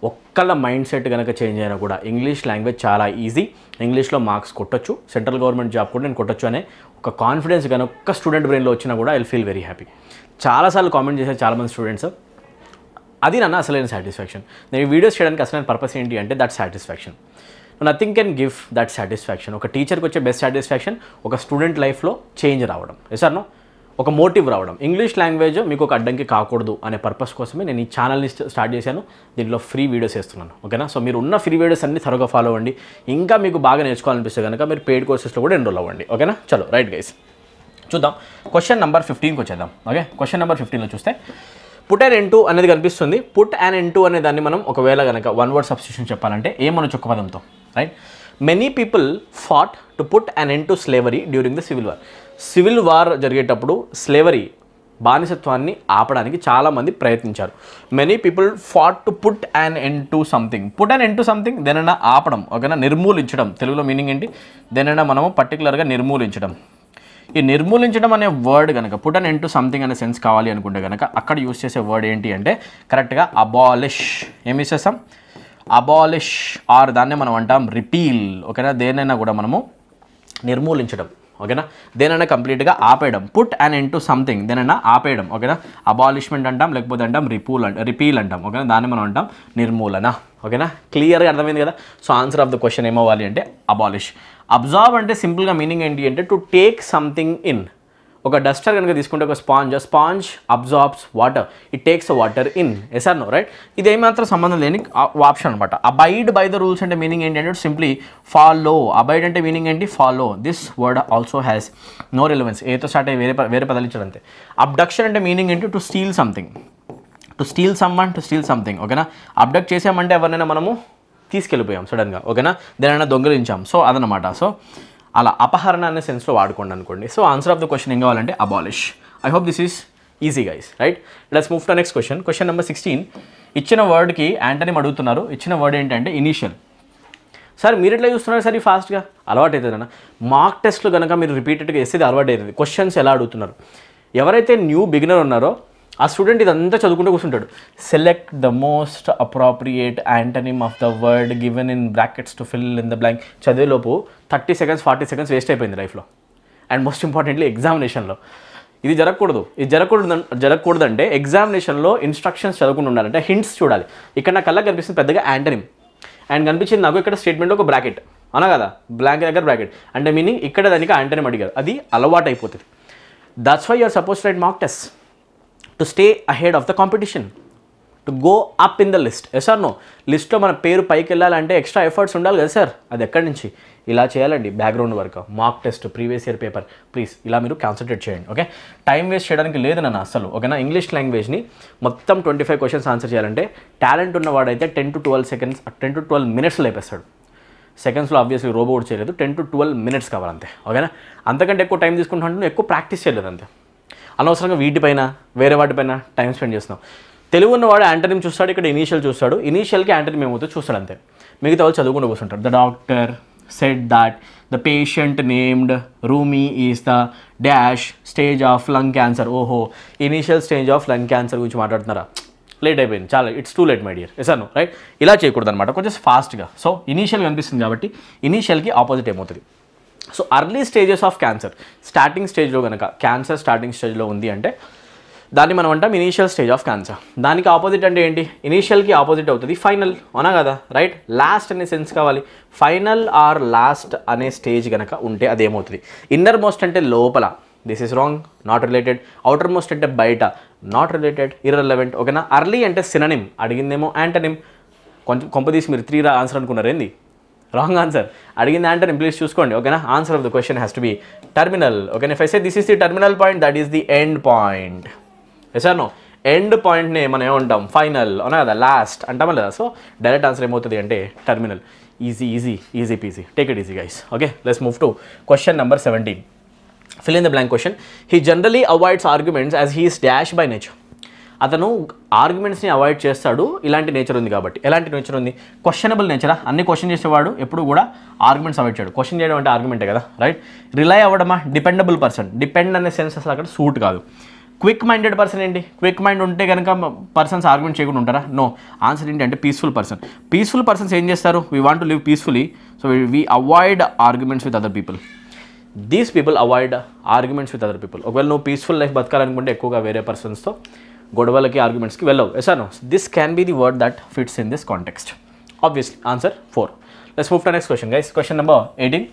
ఒక్కళ్ళ మైండ్ సెట్ కనుక చేంజ్ అయినా కూడా ఇంగ్లీష్ లాంగ్వేజ్ చాలా ఈజీ, ఇంగ్లీష్లో మార్క్స్ కొట్టొచ్చు, సెంట్రల్ గవర్నమెంట్ జాబ్ కూడా నేను కొట్టొచ్చు అనే ఒక కాన్ఫిడెన్స్ కనుక ఒక్క స్టూడెంట్ బ్రెయిన్లో వచ్చినా కూడా ఐ ఫీల్ వెరీ హ్యాపీ. చాలాసార్లు కామెంట్ చేశారు చాలామంది స్టూడెంట్స్, అది నన్ను అసలైన సాటిస్ఫాక్షన్. నేను ఈ వీడియోస్ చేయడానికి అసలైన పర్పస్ ఏంటి అంటే that satisfaction. Nothing can give that satisfaction. ఒక టీచర్కి వచ్చే బెస్ట్ సాటిస్ఫాక్షన్ ఒక స్టూడెంట్ లైఫ్లో చేంజ్ రావడం, ఎసార్నో ఒక మోటివ్ రావడం. ఇంగ్లీష్ లాంగ్వేజ్ మీకు ఒక అడ్డంకి కాకూడదు అనే పర్పస్ కోసమే నేను ఈ ఛానల్ని స్టార్ట్ చేశాను. దీంట్లో ఫ్రీ వీడియోస్ వేస్తున్నాను, ఓకేనా. సో మీరు ఉన్న ఫ్రీ వీడియోస్ అన్ని త్వరగా ఫాలో అవ్వండి. ఇంకా మీకు బాగా నేర్చుకోవాలనిపిస్తే కనుక మీరు పెయిడ్ కోర్సెస్లో కూడా ఎన్రోల్ అవ్వండి, ఓకేనా. చలో రైట్ గైస్, చూద్దాం. క్వశ్చన్ నెంబర్ 15కి వచ్చేద్దాం. ఓకే, క్వశ్చన్ నెంబర్ 15లో చూస్తే పుట్ అండ్ ఎంటూ అనేది కనిపిస్తుంది. పుట్ అండ్ ఎంటూ అనే దాన్ని మనం ఒకవేళ కనుక వన్ వర్డ్ సబ్స్టిట్యూషన్ చెప్పాలంటే ఏమనొచ్చు ఒక పదంతో, right. Many people fought to put an end to slavery during the civil war. Civil war జరిగేటప్పుడు స్లేవరీ బానిసత్వాన్ని ఆపడానికి చాలామంది ప్రయత్నించారు. Many people fought to put an end to something. Put an end to something దేనైనా ఆపడం, ఓకేనా, నిర్మూలించడం. తెలుగులో meaning ఏంటి? దేనైనా మనము పర్టికులర్గా నిర్మూలించడం. ఈ నిర్మూలించడం అనే వర్డ్ కనుక put an end to something అనే సెన్స్ కావాలి అనుకుంటే కనుక అక్కడ యూస్ చేసే వర్డ్ ఏంటి అంటే కరెక్ట్గా అబాలిష్. ఏమి యూస్ చేస్తాం? అబాలిష్, ఆర్ దాన్నే మనం అంటాం రిపీల్, ఓకేనా. దేనైనా కూడా మనము నిర్మూలించడం, ఓకేనా. దేనైనా కంప్లీట్గా ఆపేయడం. Put an end to something దేనైనా ఆపేయడం, ఓకేనా. అబాలిష్మెంట్ అంటాం, లేకపోతే అంటాం రిపీల్ అంటాం, ఓకేనా. దాన్ని మనం అంటాం నిర్మూలన, ఓకేనా. క్లియర్గా అర్థమైంది కదా. So answer of the question ఏమవ్వాలి అంటే అబాలిష్. అబ్జార్బ్ అంటే సింపుల్గా మీనింగ్ ఏంటి అంటే టు టేక్ సంథింగ్ ఇన్. ఒక డస్టర్ కనుక తీసుకుంటే ఒక sponge absorbs water, it takes water in, yes or no, right. ఇది ఏమాత్రం సంబంధం లేని ఆప్షన్ అనమాట. అబైడ్ బై ద రూల్స్ అంటే మీనింగ్ ఏంటి అంటే సింప్లీ ఫాలో. అబైడ్ అంటే మీనింగ్ ఏంటి? Follow. This word also has no relevance. ఏతో స్టార్ట్ అయ్యి వేరే పదలించడం అంతే. అబ్డక్షన్ అంటే మీనింగ్ ఏంటి? To steal something, to steal someone, to steal something, ఓకేనా. అబ్డక్ట్ చేసామంటే ఎవరినైనా మనము తీసుకెళ్ళిపోయాం సడన్గా, ఓకేనా. దేనైనా దొంగిలించాం, సో అదనమాట. సో అలా అపహరణ అనే సెన్స్లో వాడుకోండి అనుకోండి. So answer of the question ఏం కావాలంటే abolish. I hope this is easy guys, right. Let's move to next question. Question number 16. ఇచ్చిన వర్డ్కి యాంటనీ అడుగుతున్నారు. ఇచ్చిన వర్డ్ ఏంటంటే ఇనీషియల్. సార్ మీరు ఎట్లా చూస్తున్నారు సార్ ఈ ఫాస్ట్గా? అలవాటు అవుతుందన్న. మార్క్ టెస్ట్లు కనుక మీరు రిపీటెడ్గా వేసేది అలవాటు అవుతుంది. క్వశ్చన్స్ ఎలా అడుగుతున్నారు? ఎవరైతే న్యూ బిగినర్ ఉన్నారో ఆ స్టూడెంట్ ఇదంతా చదువుకుంటూ కూర్చుంటాడు. Select the most appropriate antonym of the word given in brackets to fill in the blank. చదివేలోపు 30 seconds 40 seconds వేస్ట్ అయిపోయింది లైఫ్లో. అండ్ మోస్ట్ ఇంపార్టెంట్లీ ఎగ్జామినేషన్లో ఇది జరగకూడదు. ఇది జరగకూడదంటే ఎగ్జామినేషన్లో ఇన్స్ట్రక్షన్స్ చదవకుండా ఉండాలంటే హింట్స్ చూడాలి. ఇక్కడ నా కళ్ళకి కనిపిస్తుంది పెద్దగా యాంటనిమ్, అండ్ కనిపించింది నాకు ఇక్కడ స్టేట్మెంట్లో ఒక బ్రాకెట్, అనా కదా, బ్లాంక్ దగ్గర బ్రాకెట్ అంటే మీనింగ్ ఇక్కడ దానికి యాంటనిమ్ అడిగారు. అది అలవాటు అయిపోతుంది. That's why you're suppose right mark test to stay ahead of the competition, to go up in the list, yes or no. లిస్ట్లో మన పేరు పైకి వెళ్ళాలంటే ఎక్స్ట్రా ఎఫర్ట్స్ ఉండాలి కదా సార్. అది ఎక్కడి నుంచి? ఇలా చేయాలండి. Background work, mark test, previous year paper, please ఇలా మీరు కాన్సన్ట్రేట్ చేయండి, ఓకే. టైం వేస్ట్ చేయడానికి లేదు నన్ను అసలు, ఓకేనా. ఇంగ్లీష్ లాంగ్వేజ్ని మొత్తం 25 questions ఆన్సర్ చేయాలంటే టాలెంట్ ఉన్నవాడైతే 10 to 12 minutes లేపేస్తాడు. సెకండ్స్లో ఆబ్వియస్లీ రోబో కూడా చేయలేదు. 10 to 12 minutes కావాలంతే, ఓకేనా. అంతకంటే ఎక్కువ టైం తీసుకుంటుంటే ఎక్కువ ప్రాక్టీస్ చేయలేదు అంతే. అనవసరంగా వీటిపైన వేరే వాటిపైన టైం స్పెండ్ చేస్తున్నాం. తెలుగు ఉన్నవాడు యాంటనిమ్ చూస్తాడు, ఇక్కడ ఇనీషియల్ చూస్తాడు. ఇనీషియల్కి యాంటనిమ్ ఏమవుతుందో చూస్తాడు అంతే. మిగతా వాళ్ళు చదువుకుంటూ కూర్చుంటారు. The doctor said that the patient named Rumi is the dash stage of lung cancer. ఓహో, initial stage of lung cancer గురించి మాట్లాడుతున్నారా? లేట్ అయిపోయింది, చాలా, it's too late my dear, yes or no, right. ఇలా చేయకూడదు అనమాట, కొంచెం ఫాస్ట్గా. సో ఇనీషియల్ కనిపిస్తుంది కాబట్టి ఇనీషియల్కి ఆపోజిట్ ఏమవుతుంది? So early stages of cancer, starting స్టేజ్లో కనుక క్యాన్సర్ స్టార్టింగ్ స్టేజ్లో ఉంది అంటే దాన్ని మనం అంటాం ఇనీషియల్ స్టేజ్ ఆఫ్ క్యాన్సర్. దానికి ఆపోజిట్ అంటే ఏంటి? ఇనీషియల్కి ఆపోజిట్ అవుతుంది ఫైనల్, అవునా కదా, రైట్. లాస్ట్ అనే సెన్స్ కావాలి. ఫైనల్ ఆర్ లాస్ట్ అనే స్టేజ్ కనుక ఉంటే అదేమవుతుంది? ఇన్నర్ మోస్ట్ అంటే లోపల, this is wrong, not related. Outer most అంటే బయట, నాట్ రిలేటెడ్, ఇర్రెలవెంట్, ఓకేనా. అర్లీ అంటే సిననిమ్, అడిగిందేమో యాంటనిమ్. కొంచెం కొంపదీసి మీరు 3 ఆన్సర్ అనుకున్నారు ఏంది? Wrong answer. అడిగింది యాంటనిమ్, ప్లీజ్ చూసుకోండి, ఓకేనా. Answer of the question has to be terminal, ఓకేనా. If I say this is the terminal point, that is the end point, yes or no. End పాయింట్ని మనం ఏమంటాం? ఫైనల్, అవునా కదా, లాస్ట్ అంటామా లేదా. సో డైరెక్ట్ ఆన్సర్ ఏమవుతుంది అంటే terminal. Easy PG, take it easy guys, okay. Let's move to question number 17. Fill in the blank question. He generally avoids arguments as he is dash by nature. అతను ఆర్గ్యుమెంట్స్ని avoid చేస్తాడు, ఇలాంటి nature ఉంది కాబట్టి. ఎలాంటి nature ఉంది? Questionable నేచరా? అన్ని question చేసేవాడు ఎప్పుడు కూడా ఆర్గ్యుమెంట్స్ అవాయిడ్ చేయడు. క్వశ్చన్ చేయడం అంటే ఆర్గ్యుమెంటే కదా, రైట్? రిలై అవ్వడమా? Dependable person. డిపెండ్ అనే సెన్స్ అసలు అక్కడ సూట్ కాదు. క్విక్ మైండెడ్ పర్సన్ ఏంటి? క్విక్ మైండ్ ఉంటే కనుక పర్సన్స్ ఆర్గ్యుమెంట్ చేయకుండా ఉంటారా? నో. ఆన్సర్ ఏంటి అంటే పీస్ఫుల్ పర్సన్. పీస్ఫుల్ పర్సన్స్ ఏం చేస్తారు? We want to live peacefully, so we avoid arguments with other people. These people avoid arguments with other people. ఒకవేళ నువ్వు పీస్ఫుల్ లైఫ్ బతకాలనుకుంటే ఎక్కువగా వేరే పర్సన్స్తో గొడవలకి ఆర్గ్యుమెంట్స్కి వెళ్ళవు. Yes or no? This can be the word that fits in this context. Obviously answer 4. Let's move to next question guys. Question number 18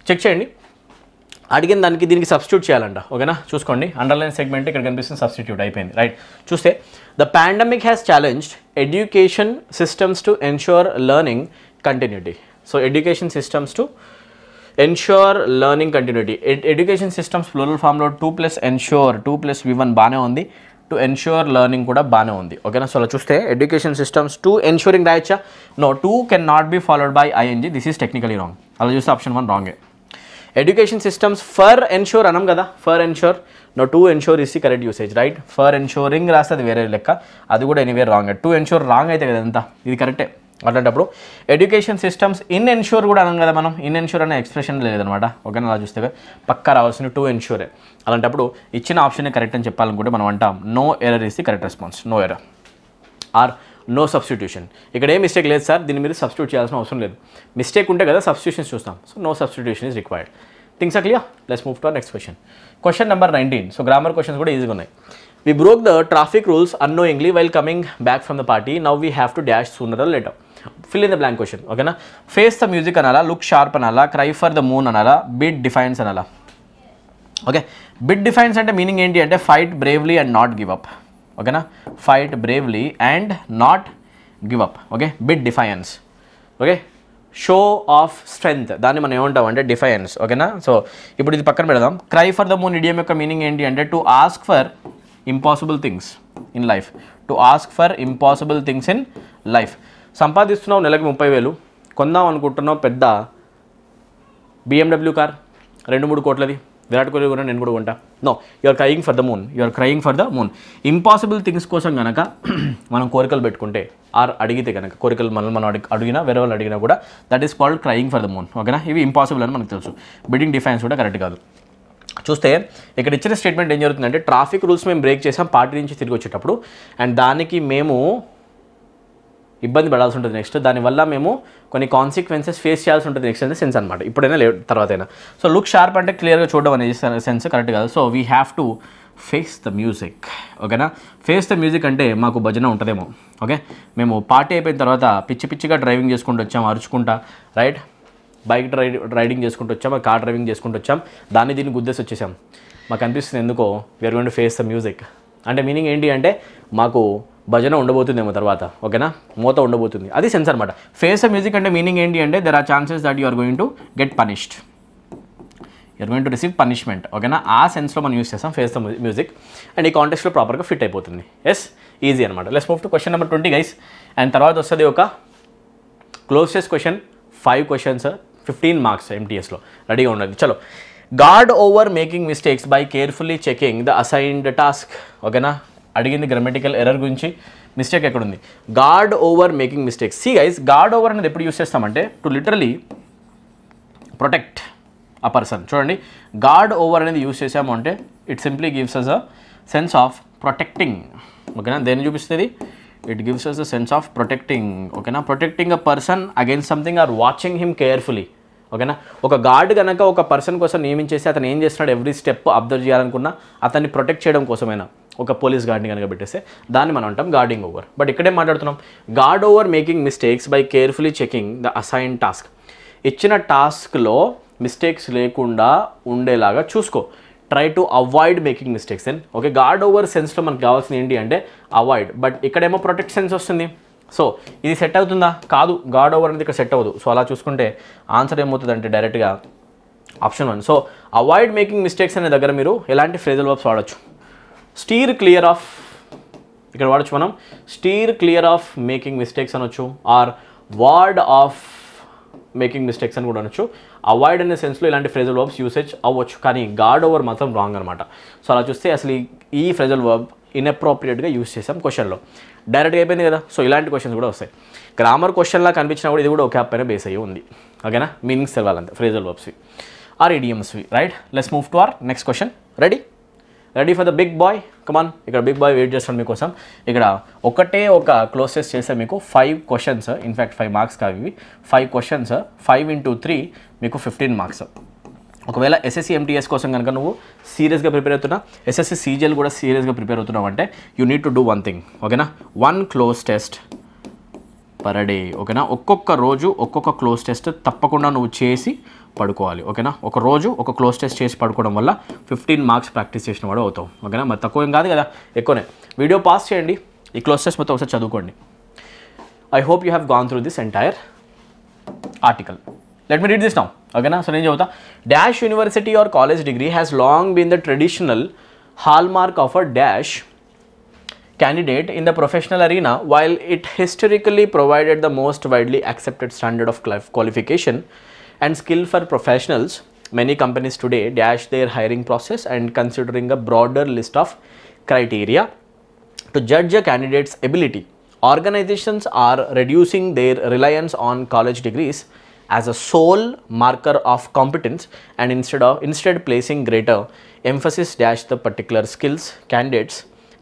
check చేయండి. అడిగిన దానికి దీనికి సబ్స్టిట్యూట్ చేయాలంట. ఓకేనా? చూసుకోండి, అండర్లైన్ సెగ్మెంట్ ఇక్కడ కనిపిస్తుంది, సబ్స్టిట్యూట్ అయిపోయింది, రైట్? చూస్తే the pandemic has challenged education systems to ensure learning continuity. So education systems to ensure learning continuity. Education systems plural ఫామ్లో 2 + ఎన్ష్యూర్ 2 + V1 బాగానే ఉంది, టు ఎన్ష్యూర్ లెర్నింగ్ కూడా బాగానే ఉంది. ఓకేనా? సో అలా చూస్తే ఎడ్యుకేషన్ సిస్టమ్స్ టు ఎన్ష్యూరింగ్ రాయచ్చా? No, 2 can not be followed by I N G. This is technically wrong. అలా చూస్తే ఆప్షన్ 1 రాంగే. ఎడ్యుకేషన్ సిస్టమ్స్ ఫర్ ఎన్ష్యూర్ అనం కదా, for ensure. No, to ensure is the correct usage, right? For ensuring రాస్తే అది వేరే లెక్క, అది కూడా anywhere wrong. To ensure wrong అయితే కదా అంతా, ఇది కరెక్టే. అట్లాంటప్పుడు ఎడ్యుకేషన్ సిస్టమ్స్ ఇన్ ఎన్ష్యూర్ కూడా అనం కదా మనం, ఇన్ ఎన్ష్యూర్ అనే ఎక్స్ప్రెషన్ లేదనమాట. ఓకేనా? అలా చూస్తే పక్కా రావాల్సిన టు ఎన్ష్యూరే. అలాంటప్పుడు ఇచ్చిన ఆప్షన్ కరెక్ట్ అని చెప్పాలనుకుంటే మనం అంటాం no error is the correct response. No error or no substitution. ఇక్కడ ఏ మిస్టేక్ లేదు సార్, దీన్ని మీరు సబ్స్టిట్యూట్ చేయాల్సిన అవసరం లేదు. మిస్టేక్ ఉంటే కదా సబ్స్టిట్యూషన్స్ చూస్తాం. So no substitution is required. Things are clear. Let's move to next question. Question number 19. So grammar questions కూడా ఈజీగా ఉన్నాయి. We broke the traffic rules unknowingly while coming back from the party. Now we have to dash sooner or later. Fill in the blank question. Okay na? Face the music anala, look sharp anala, cry for the moon anala, bid defiance anala. Okay, bid defiance ante meaning enti ante fight bravely and not give up. Okay na? Fight bravely and not give up. Okay, bid defiance. Okay, show off strength, దాన్ని మనం ఏమంటాం అంటే defines. ఓకేనా? So ఇప్పుడు ఇది పక్కన పెడదాం. Cry for the moon idiom యొక్క మీనింగ్ ఏంటి అంటే to ask for impossible things in life. To ask for impossible things in life. సంపాదిస్తున్నావు నెలకి 30,000, కొందాం అనుకుంటున్నావు పెద్ద BMW కార్ 2-3 కోట్లది, విరాట్ కోహ్లీ కూడా నేను కూడా కొంటా. No, you're crying for the moon, you're crying for the moon. Impossible things కోసం కనుక మనం కోరికలు పెట్టుకుంటే ఆర్ అడిగితే కనుక, కోరికలు మనం అడిగినా వేరే వాళ్ళు అడిగినా కూడా that is called crying for the moon. ఓకేనా? ఇవి ఇంపాసిబుల్ అని మనకు తెలుసు. బిడ్డింగ్ డిఫైన్స్ కూడా కరెక్ట్ కాదు. చూస్తే ఇక్కడ ఇచ్చిన స్టేట్మెంట్ ఏం జరుగుతుందంటే ట్రాఫిక్ రూల్స్ మేము బ్రేక్ చేసాం పార్టీ నుంచి తిరిగి వచ్చేటప్పుడు, అండ్ దానికి మేము ఇబ్బంది పడాల్సి ఉంటుంది నెక్స్ట్, దానివల్ల మేము కొన్ని కాన్సిక్వెన్సెస్ ఫేస్ చేయాల్సి ఉంటుంది నెక్స్ట్ అనే సెన్స్ అనమాట. ఇప్పుడైనా తర్వాత అయినా. సో లుక్ షార్ప్ అంటే క్లియర్గా చూడడం అనేది సెన్స్ కరెక్ట్ కాదు. So we have to face the music. ఓకేనా? ఫేస్ ద మ్యూజిక్ అంటే మాకు భజన ఉంటుందేమో. ఓకే, మేము పార్టీ అయిపోయిన తర్వాత పిచ్చి పిచ్చిగా డ్రైవింగ్ చేసుకుంటూ వచ్చాం, అరుచుకుంటా, రైట్? బైక్ రైడింగ్ చేసుకుంటూ వచ్చాం, కార్ డ్రైవింగ్ చేసుకుంటూ వచ్చాం, దీన్ని గుద్దేసి వచ్చేసాం. మాకు అనిపిస్తుంది ఎందుకో we're going to face the music అంటే మీనింగ్ ఏంటి అంటే మాకు భజన ఉండబోతుందేమో తర్వాత. ఓకేనా? మోత ఉండబోతుంది, అది సెన్స్ అనమాట. ఫేస్ ద మ్యూజిక్ అంటే మీనింగ్ ఏంటి అంటే there are chances that you are going to get punished, you're going to receive punishment. ఓకేనా? ఆ సెన్స్లో మనం యూస్ చేస్తాం ఫేస్ ద మ్యూజిక్, అండ్ ఈ కాంటెక్స్ట్లో ప్రాపర్గా ఫిట్ అయిపోతుంది. ఎస్, ఈజీ అనమాట. Let's move to question number 20 guys. And తర్వాత వస్తుంది ఒక క్లోజెస్ట్ క్వశ్చన్, 5 క్వశ్చన్స్, 15 మార్క్స్ MTSలో. రెడీగా ఉండాలి. చలో. Guard over making mistakes by carefully checking the assigned task. ఓకేనా? అడిగింది గ్రామటికల్ ఎర్రర్ గురించి. మిస్టేక్ ఎక్కడుంది? Guard over making mistakes. See guys, guard over అనేది ఎప్పుడు యూస్ చేస్తామంటే టు లిటరలీ ప్రొటెక్ట్ ఆ పర్సన్. చూడండి, గార్డ్ ఓవర్ అనేది యూస్ చేసాము అంటే it simply gives us a sense of protecting. ఓకేనా? దేన్ని చూపిస్తుంది? It gives us a sense of protecting. ఓకేనా? Protecting a person against something or watching him carefully. ఓకేనా? ఒక గార్డ్ కనుక ఒక పర్సన్ కోసం నియమించేసి అతను ఏం చేస్తున్నాడు ఎవ్రీ స్టెప్ అబ్జర్వ్ చేయాలనుకున్నా అతన్ని ప్రొటెక్ట్ చేయడం కోసమైనా ఒక పోలీస్ గార్డ్ని కనుక పెట్టేస్తే దాన్ని మనం అంటాం గార్డింగ్ ఓవర్. బట్ ఇక్కడే మాట్లాడుతున్నాం guard over making mistakes by carefully checking the assign task. ఇచ్చిన టాస్క్లో మిస్టేక్స్ లేకుండా ఉండేలాగా చూసుకో. Try to avoid making mistakes then. Okay, guard over సెన్స్లో మనకు కావాల్సింది ఏంటి అంటే అవాయిడ్, బట్ ఇక్కడేమో ప్రొటెక్ట్ సెన్స్ వస్తుంది. సో ఇది సెట్ అవుతుందా? కాదు, గార్డ్ ఓవర్ అనేది ఇక్కడ సెట్ అవ్వదు. సో అలా చూసుకుంటే ఆన్సర్ ఏమవుతుంది అంటే డైరెక్ట్గా option 1. So avoid making mistakes అనే దగ్గర మీరు ఎలాంటి ఫ్రేజల్ వర్బ్స్ వాడచ్చు? స్టీర్ క్లియర్ ఆఫ్, ఇక్కడ వాడచ్చు మనం steer clear of making mistakes అనొచ్చు, or ward off making mistakes అని కూడా అనొచ్చు. అవాయిడ్ అనే సెన్స్లో ఇలాంటి ఫ్రేజల్ వర్బ్స్ యూసేజ్ అవ్వచ్చు, కానీ గార్డ్ ఓవర్ మాత్రం రాంగ్ అనమాట. సో అలా చూస్తే అసలు ఈ ఫ్రేజల్ వర్బ్ ఇన్అప్రోప్రియేట్గా యూస్ చేసాం క్వశ్చన్లో. డైరెక్ట్గా అయిపోయింది కదా. సో ఇలాంటి క్వశ్చన్స్ కూడా వస్తాయి. గ్రామర్ క్వశ్చన్లా కనిపించినా కూడా ఇది కూడా ఒక యాప్ పైన బేస్ అయ్యి ఉంది. ఓకేనా, మీనింగ్స్ తెలవాలంటే ఫ్రేజల్ వర్బ్స్వి ఆర్ ఇడియమ్స్వి. Right, let's move to our next question. Ready for the big boy, come on. ఇక్కడ బిగ్ బాయ్ వెయిట్ చేస్తాను మీకోసం. ఇక్కడ ఒకటే ఒక క్లోజ్ టెస్ట్ చేస్తే మీకు 5 క్వశ్చన్స్, ఇన్ఫ్యాక్ట్ 5 మార్క్స్ కావు ఇవి. 5 క్వశ్చన్స్, 5 into 3 మీకు 15 మార్క్స్. ఒకవేళ ఎస్ఎస్సి ఎంటీఎస్ కోసం కనుక నువ్వు సీరియస్గా ప్రిపేర్ అవుతున్నా, ఎస్ఎస్సి సీజీఎల్ కూడా సీరియస్గా ప్రిపేర్ అవుతున్నావు అంటే you need to do one thing. ఓకేనా, 1 క్లోజ్ టెస్ట్ పర్ డే. ఓకేనా, ఒక్కొక్క రోజు ఒక్కొక్క క్లోజ్ టెస్ట్ తప్పకుండా నువ్వు చేసి పడుకోవాలి. ఓకేనా, ఒక రోజు ఒక క్లోజ్ టెస్ట్ చేసి పడుకోవడం వల్ల 15 మార్క్స్ ప్రాక్టీస్ చేసిన వాడు అవుతావు. ఓకేనా, మరి తక్కువ ఏం కాదు కదా, ఎక్కువనే. వీడియో పాస్ చేయండి, ఈ క్లోజ్ టెస్ట్ మొత్తం ఒకసారి చదువుకోండి. I hope you have gone through this entire article. Let me read this now. ఓకేనా, సో నేను చెబుతా. Dash university or college degree has long been the traditional hallmark of a dash candidate in the professional arena. While it historically provided the most widely accepted standard of qualification and skill for professionals, many companies today dash their hiring process and considering a broader list of criteria to judge a candidate's ability. Organizations are reducing their reliance on college degrees as a sole marker of competence and instead placing greater emphasis dash the particular skills candidates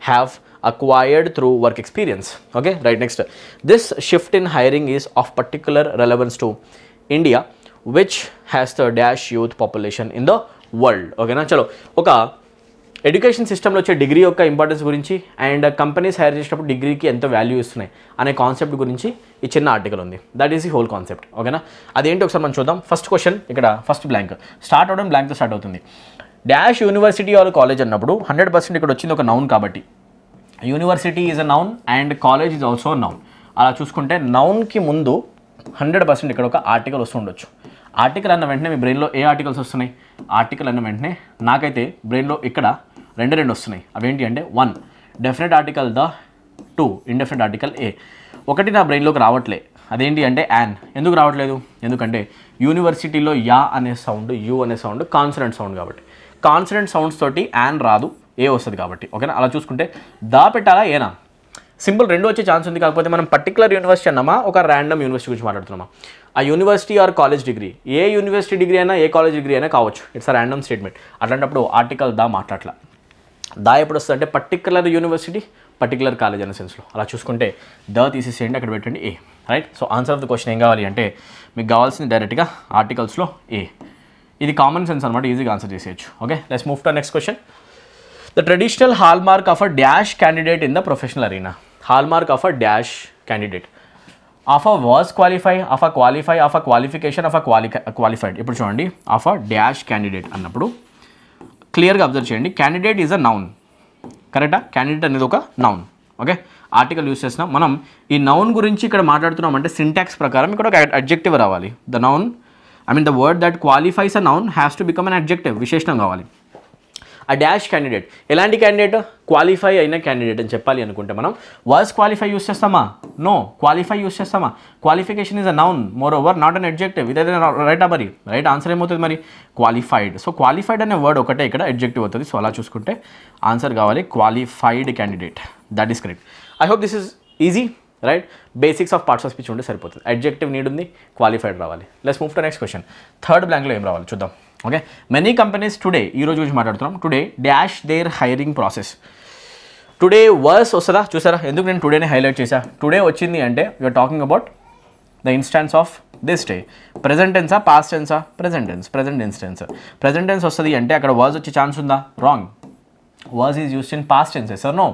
have acquired through work experience. Okay, right, next. This shift in hiring is of particular relevance to India, which has the dash youth population in the world. Okay na, chalo oka education సిస్టంలో వచ్చే degree యొక్క importance గురించి and companies hire చేసేటప్పుడు డిగ్రీకి ఎంత value ఇస్తున్నాయి అనే concept గురించి ఈ చిన్న ఆర్టికల్ ఉంది. That is the whole concept. ఓకేనా, అదేంటి ఒకసారి మనం చూద్దాం. ఫస్ట్ క్వశ్చన్, ఇక్కడ ఫస్ట్ బ్లాంక్ స్టార్ట్ అవడం, బ్లాంక్తో స్టార్ట్ అవుతుంది. డాష్ యూనివర్సిటీ ఆర్ కాలేజ్ అన్నప్పుడు 100% ఇక్కడ వచ్చింది ఒక నౌన్ కాబట్టి university is a noun and college is also noun. అలా చూసుకుంటే నౌన్కి ముందు 100% ఇక్కడ ఒక ఆర్టికల్ వస్తుండొచ్చు. ఆర్టికల్ అన్న వెంటనే మీ బ్రెయిన్లో ఏ ఆర్టికల్స్ వస్తున్నాయి? ఆర్టికల్ అన్న వెంటనే నాకైతే బ్రెయిన్లో ఇక్కడ రెండు వస్తున్నాయి. అవేంటి అంటే 1 definite article the, 2 indefinite article a. ఒకటి నా బ్రెయిన్లోకి రావట్లే, అదేంటి అంటే యాన్. ఎందుకు రావట్లేదు? ఎందుకంటే యూనివర్సిటీలో యా అనే సౌండ్, యూ అనే సౌండ్ కాన్సనెంట్ సౌండ్ కాబట్టి. కాన్సనెంట్ సౌండ్స్ తోటి యాన్ రాదు, ఏ వస్తుంది కాబట్టి. ఓకేనా, అలా చూసుకుంటే దా పెట్టాలా ఏనా? సింపుల్, రెండు వచ్చే ఛాన్స్ ఉంది. కాకపోతే మనం పర్టికులర్ యూనివర్సిటీ అన్నామా, ఒక ర్యాండమ్ యూనివర్సిటీ గురించి మాట్లాడుతున్నామా? ఆ యూనివర్సిటీ ఆర్ కాలేజ్ డిగ్రీ, ఏ యూనివర్సిటీ డిగ్రీ అయినా ఏ కాలేజ్ డిగ్రీ అయినా కావచ్చు. It's a random statement. అట్లాంటప్పుడు ఆర్టికల్ దా మాట్లాడలా. దా ఎప్పుడు వస్తుంది అంటే పర్టికులర్ యూనివర్సిటీ, పర్టికులర్ కాలేజ్ అనే సెన్స్లో. అలా చూసుకుంటే ద తీసేసేయండి, అక్కడ పెట్టండి a. Right, so answer of the question ఏం కావాలి అంటే మీకు కావాల్సింది డైరెక్ట్గా ఆర్టికల్స్లో ఏ. ఇది కామన్ సెన్స్ అనమాట, ఈజీగా ఆన్సర్ చేసేయచ్చు. Okay, let's move to next question. The traditional hallmark of a dash candidate in the professional arena. Hallmark of a dash candidate. Of a was qualify, of a qualify, of a qualification, of a qualified. ఇప్పుడు చూడండి, of a dash candidate అన్నప్పుడు క్లియర్గా observe చేయండి. Candidate is a noun, కరెక్టా? Candidate అనేది ఒక noun. Okay, article use చేస్తున్నాం మనం. ఈ నౌన్ గురించి ఇక్కడ మాట్లాడుతున్నాం అంటే సింటాక్స్ ప్రకారం ఇక్కడ ఒక అడ్జెక్టివ్ రావాలి. The noun, I mean the word that qualifies a noun has to become an adjective, విశేషణం కావాలి. ఆ డాష్ క్యాండిడేట్ ఎలాంటి క్యాండిడేట్? క్వాలిఫై అయిన క్యాండిడేట్ అని చెప్పాలి అనుకుంటే మనం వాజ్ క్వాలిఫై యూస్ చేస్తామా? నో. క్వాలిఫై యూస్ చేస్తామా? Qualification is a noun, more over not an adjective. ఇదైతే రైటా? మరి రైట్ ఆన్సర్ ఏమవుతుంది మరి? క్వాలిఫైడ్. సో క్వాలిఫైడ్ అనే వర్డ్ ఒకటే ఇక్కడ అడ్జెక్టివ్ అవుతుంది. సో అలా చూసుకుంటే ఆన్సర్ కావాలి qualified candidate. That is correct. I hope this is easy. Right, basics of parts of speech ఉంటే సరిపోతుంది. అడ్జెక్టివ్ నీడ్ ఉంది, క్వాలిఫైడ్ రావాలి. Let's move to next question. Third బ్లాంక్లో ఏం రావాలి చూద్దాం. ఓకే, మెనీ కంపెనీస్ టుడే, ఈ రోజు గురించి మాట్లాడుతున్నాం. Today dash their hiring process. Today వర్స్ వస్తుందా? చూసారా ఎందుకు నేను టుడేని హైలైట్ చేశా? టుడే వచ్చింది అంటే you're talking about the instance of this day. Present టెన్సా, past టెన్సా? Present tense. Present instance. Present tense వస్తుంది అంటే అక్కడ వర్స్ వచ్చే ఛాన్స్ ఉందా? Wrong. Verse is used in past tenses are no?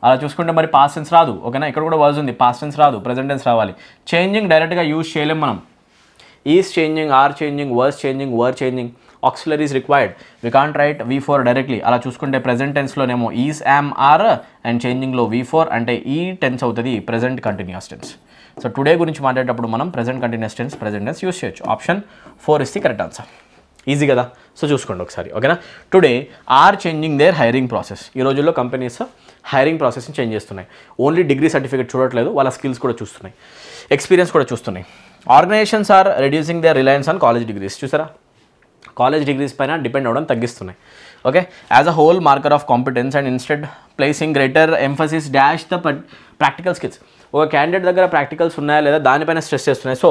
అలా చూసుకుంటే మరి పాస్ట్ టెన్స్ రాదు. ఓకేనా, ఇక్కడ కూడా వర్స్ ఉంది, పాస్ట్ టెన్స్ రాదు, ప్రెజెంట్ టెన్స్ రావాలి. చేంజింగ్ డైరెక్ట్గా యూజ్ చేయలేం మనం. Is changing, are changing, was changing, were changing, auxiliaries required. We can't write V4 directly. అలా చూసుకుంటే ప్రెజెంట్ టెన్స్లోనేమో ఈజ్, యామ్, ఆర్ అండ్ చేంజింగ్లో V4 అంటే ఈ టెన్స్ అవుతుంది present continuous tense. So today గురించి మాట్లాడేటప్పుడు మనం present continuous tense, present tense use చేయొచ్చు. Option 4 is the correct answer. Easy కదా? సో చూసుకోండి ఒకసారి. ఓకేనా, today are changing their hiring process. ఈ రోజుల్లో కంపెనీస్ హైరింగ్ ప్రాసెస్ని చేంజ్ చేస్తున్నాయి. ఓన్లీ డిగ్రీ సర్టిఫికేట్ చూడట్లేదు, వాళ్ళ స్కిల్స్ కూడా చూస్తున్నాయి, ఎక్స్పీరియన్స్ కూడా చూస్తున్నాయి. Organizations are reducing their reliance on college degrees. చూసారా, కాలేజ్ డిగ్రీస్ పైన డిపెండ్ అవ్వడం తగ్గిస్తున్నాయి. Okay, as a whole marker of competence and instead placing greater emphasis dash the practical skills. ఒక క్యాండిడేట్ దగ్గర ప్రాక్టికల్స్ ఉన్నాయా లేదా దానిపైన స్ట్రెస్ చేస్తున్నాయి. సో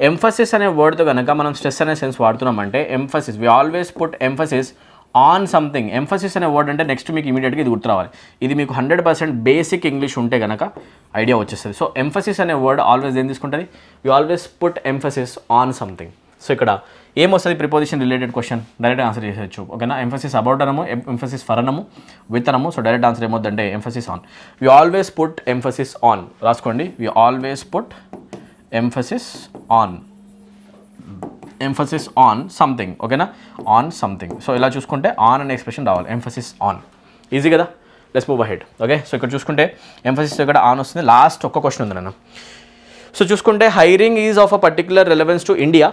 ఎంఫసిస్ అనే వర్డ్తో కనుక మనం స్ట్రెస్ అనే సెన్స్ వాడుతున్నామంటే emphasis, we always put emphasis on something. Emphasis అనే వర్డ్ అంటే నెక్స్ట్ మీకు ఇమీడియట్గా ఇది గుర్తు రావాలి. ఇది మీకు 100% బేసిక్ ఇంగ్లీష్ ఉంటే కనుక ఐడియా వచ్చేస్తుంది. సో ఎంఫసిస్ అనే వర్డ్ ఆల్వేస్ ఏం తీసుకుంటుంది, we always put emphasis on something. So ఇక్కడ ఏమొస్తుంది, preposition related question direct answer చేసేయచ్చు. ఓకేనా, ఎంఫసిస్ అబౌట్ అనము, ఎంఫసిస్ ఫర్ అనము, విత్ అనము. సో డైరెక్ట్ ఆన్సర్ ఏమవుతుందంటే emphasis on. We always put emphasis on, రాసుకోండి, we always put emphasis on, emphasis on something. ఓకేనా, ఆన్ సంథింగ్. సో ఇలా చూసుకుంటే ఆన్ అనే ఎక్స్ప్రెషన్ రావాలి, ఎంఫసిస్ ఆన్. ఈజీ కదా, let's move ahead. Okay, so ఇక్కడ చూసుకుంటే ఎంఫసిస్ ఇక్కడ ఆన్ వస్తుంది. లాస్ట్ ఒక్క క్వశ్చన్ ఉంది నన్ను. సో చూసుకుంటే hiring is of a particular relevance to India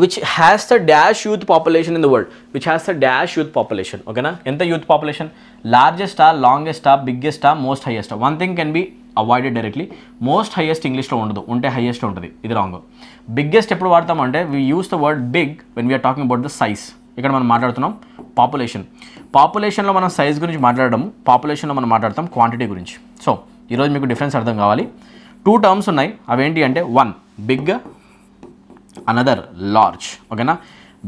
which has the dash youth population in the world, which has the dash youth population. Okay na, enta youth population, largest or longest or biggest or most highest. One thing can be avoided directly, most highest English lo undadu, unte highest untadi, idi wrong. Biggest eppudu vaadtam ante we use the word big when we are talking about the size. ikkada manam maatladutunnam population, population lo manam size gurinchi maatladadamu, population lo manam maatladtam quantity gurinchi. So ee roju meeku difference ardham kavali. Two terms unnai, avi enti ante one big, another large. ఓకేనా,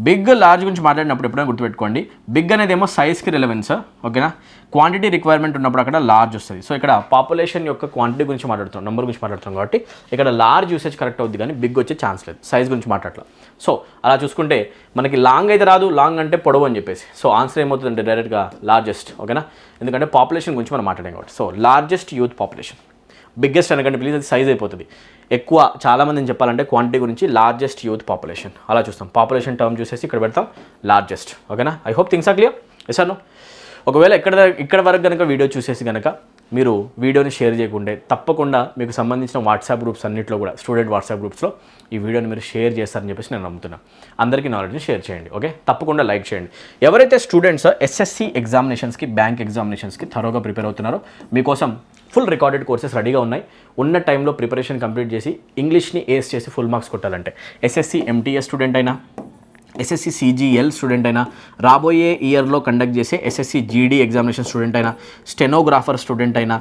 big large గురించి మాట్లాడినప్పుడు ఎప్పుడైనా గుర్తుపెట్టుకోండి, big అనేది ఏమో సైజ్కి relevance. ఓకేనా, quantity requirement ఉన్నప్పుడు అక్కడ లార్జ్ వస్తుంది. సో ఇక్కడ పాపులేషన్ యొక్క క్వాంటిటీ గురించి మాట్లాడుతున్నాం, నెంబర్ గురించి మాట్లాడుతున్నాం కాబట్టి ఇక్కడ లార్జ్ యూసేజ్ కరెక్ట్ అవుద్ది, కానీ బిగ్ వచ్చే ఛాన్స్ లేదు, సైజ్ గురించి మాట్లాడలా. సో అలా చూసుకుంటే మనకి లాంగ్ అయితే రాదు, లాంగ్ అంటే పొడవు అని చెప్పేసి. సో ఆన్సర్ ఏమవుతుందంటే డైరెక్ట్గా లార్జెస్ట్. ఓకేనా, ఎందుకంటే పాపులేషన్ గురించి మనం మాట్లాడాం కాబట్టి. So largest youth population. Biggest అనకంటే ప్లీజ్ అది సైజ్ అయిపోతుంది. ఎక్కువ చాలామందిని చెప్పాలంటే క్వాంటిటీ గురించి లార్జెస్ట్ యూత్ పాపులేషన్ అలా చూస్తాం. పాపులేషన్ టర్మ్ చూసేసి ఇక్కడ పెడతాం లార్జెస్ట్. ఓకేనా, I hope things are clear. Yes or no? ఒకవేళ ఇక్కడ వరకు కనుక వీడియో చూసేసి కనుక మీరు వీడియోని షేర్ చేయకుంటే తప్పకుండా మీకు సంబంధించిన వాట్సాప్ గ్రూప్స్ అన్నింటిలో కూడా, స్టూడెంట్ వాట్సాప్ గ్రూప్స్లో ఈ వీడియోని మీరు షేర్ చేస్తారని చెప్పేసి నేను నమ్ముతున్నాను. అందరికీ నాలెడ్జ్ని షేర్ చేయండి. ఓకే, తప్పకుండా లైక్ చేయండి. ఎవరైతే స్టూడెంట్స్ ఎస్ఎస్సి ఎగ్జామినేషన్స్కి, బ్యాంక్ ఎగ్జామినేషన్స్కి థరోగా ప్రిపేర్ అవుతున్నారో మీకోసం ఫుల్ రికార్డెడ్ కోర్సెస్ రెడీగా ఉన్నాయి. ఉన్న టైంలో ప్రిపరేషన్ కంప్లీట్ చేసి ఇంగ్లీష్ని ఏస్ చేసి ఫుల్ మార్క్స్ కొట్టాలంటే ఎస్ఎస్సి ఎంటీఎస్ స్టూడెంట్ అయినా, ఎస్ఎస్సి సిజిఎల్ స్టూడెంట్ అయినా, రాబోయే ఇయర్లో కండక్ట్ చేసే ఎస్ఎస్సి జీడీ ఎగ్జామినేషన్ స్టూడెంట్ అయినా, స్టెనోగ్రాఫర్ స్టూడెంట్ అయినా,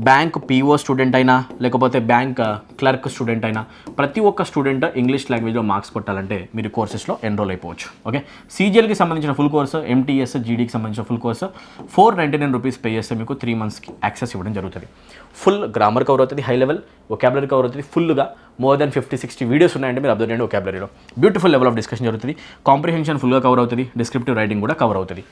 బ్యాంక్ పీఓ స్టూడెంట్ అయినా, లేకపోతే బ్యాంక్ క్లర్క్ స్టూడెంట్ అయినా, ప్రతి ఒక్క స్టూడెంట్ ఇంగ్లీష్ లాంగ్వేజ్లో మార్క్స్ కొట్టాలంటే మీరు కోర్సెస్లో ఎన్రోల్ అయిపోవచ్చు. ఓకే, సిజిఎల్కి సంబంధించిన ఫుల్ కోర్సు, ఎంటీఎస్ జీడీకి సంబంధించిన ఫుల్ కోర్సు 499 రూపీస్ పే చేస్తే మీకు 3 monthsకి యాక్సెస్ ఇవ్వడం జరుగుతుంది. ఫుల్ గ్రామర్ కవర్ అవుతుంది, హై లెవెల్ వొకాబులరీ కవర్ అవుతుంది. ఫుల్గా మోర్ దెన్ 50-60 వీడియోస్ ఉన్నాయంటే మీరు అబ్జర్వ్ చేయండి. వొకాబులరీలో బ్యూటిఫుల్ లెవెల్ ఆఫ్ డిస్కషన్ జరుగుతుంది. కాంప్రిహెన్షన్ ఫుల్గా కవర్ అవుతుంది, డిస్క్రిప్టివ్ రైటింగ్ కూడా కవర్ అవుతుంది.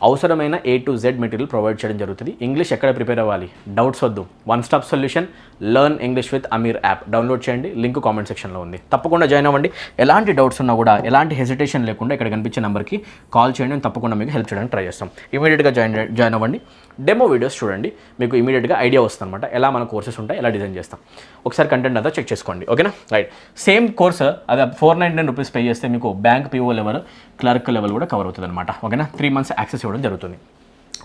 అవసరమైన A to Z material provide చేయడం జరుగుతుంది. ఇంగ్లీష్ ఎక్కడ ప్రిపేర్ అవ్వాలి, డౌట్స్ వద్దు, one stop solution learn English with Aamir app download చేయండి. లింక్ కామెంట్ సెక్షన్లో ఉంది, తప్పకుండా జాయిన్ అవ్వండి. ఎలాంటి డౌట్స్ ఉన్నా కూడా ఎలాంటి హెసిటేషన్ లేకుండా ఇక్కడ కనిపించే నెంబర్కి కాల్ చేయండి, తప్పకుండా మీకు హెల్ప్ చేయడానికి ట్రై చేస్తాం. ఇమీడియట్గా జాయిన్ అవ్వండి. డెమో వీడియోస్ చూడండి, మీకు ఇమీడియట్గా ఐడియా వస్తుంది అనమాట, ఎలా మన కోర్సెస్ ఉంటాయి, ఎలా డిజైన్ చేస్తాం. ఒకసారి కంటెంట్ అంతా చెక్ చేసుకోండి. ఓకేనా, రైట్. సేమ్ కోర్స్ అది 499 రూపీస్ పే చేస్తే మీకు bank PO level, clerk level కూడా కవర్ అవుతుంది అనమాట. ఓకేనా, 3 months యాక్సెస్ ఇవ్వడం జరుగుతుంది.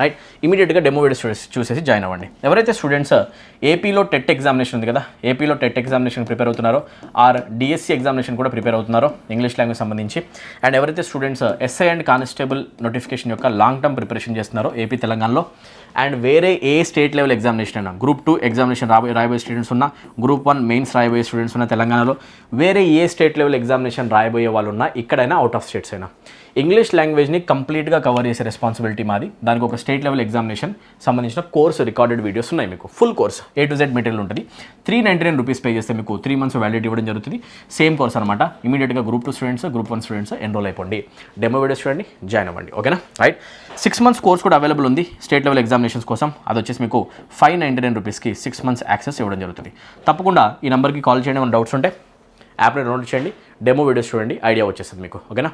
రైట్, ఇమీడియట్గా డెమో వీడియోస్ చూసేసి జాయిన్ అవ్వండి. ఎవరైతే స్టూడెంట్స్ ఏపీలో టెట్ ఎగ్జామినేషన్ ఉంది కదా, ఏపీలో టెట్ ఎగ్జామినేషన్ ప్రిపేర్ అవుతున్నారో, ఆర్ డిఎస్సి ఎగ్జామినేషన్ కూడా ప్రిపేర్ అవుతున్నారో ఇంగ్లీష్ లాంగ్వేజ్ సంబంధించి, అండ్ ఎవరైతే students SI and constable notification యొక్క లాంగ్ టర్మ్ ప్రిపరేషన్ చేస్తున్నారో ఏపీ తెలంగాణలో, అండ్ వేరే ఏ స్టేట్ లెవెల్ ఎగ్జామినేషన్ అయినా, గ్రూప్ 2 ఎగ్జామినేషన్ రాయబోయే స్టూడెంట్స్ ఉన్నా, గ్రూప్ 1 మెయిన్స్ రాయబోయే స్టూడెంట్స్ ఉన్న తెలంగాణలో, వేరే ఏ స్టేట్ లెవెల్ ఎగ్జామినేషన్ రాయబోయే వాళ్ళు ఉన్నా, ఇక్కడైనా అవుట్ ఆఫ్ స్టేట్స్ అయినా, ఇంగ్లీష్ లాంగ్వేజ్ని కంప్లీట్గా కవర్ చేసే రెస్పాన్సిబిలిటీ మాది. దానికి ఒక స్టేట్ లెవెల్ ఎగ్జామినేషన్ సంబంధించిన కోర్సు రికార్డెడ్ వీడియోస్ ఉన్నాయి మీకు, full course A to Z material ఉంటుంది. 399 రూపీస్ పే చేస్తే మీకు 3 months వ్యాలిడిటీ ఇవ్వడం జరుగుతుంది. సేమ్ కోర్స్ అనమాట. ఇమీడియట్గా group 2 students, group 1 students enrol అయిపోండి. డెమో వీడియోస్ చూడండి, జాయిన్ అవ్వండి. ఓకేనా, రైట్. 6 months కోర్స్ కూడా అవైలబుల్ ఉంది స్టేట్ లెవెల్ ఎగ్జామినేషన్స్ కోసం. అది వచ్చేసి మీకు 599 రూపీస్కి 6 months యాక్సెస్ ఇవ్వడం జరుగుతుంది. తప్పకుండా ఈ నెంబర్కి కాల్ చేయండి, ఏమైనా డౌట్స్ ఉంటే యాప్ని డౌన్లోడ్ చేయండి, డెమో వీడియోస్ చూడండి, ఐడియా వచ్చేస్తుంది మీకు. ఓకేనా,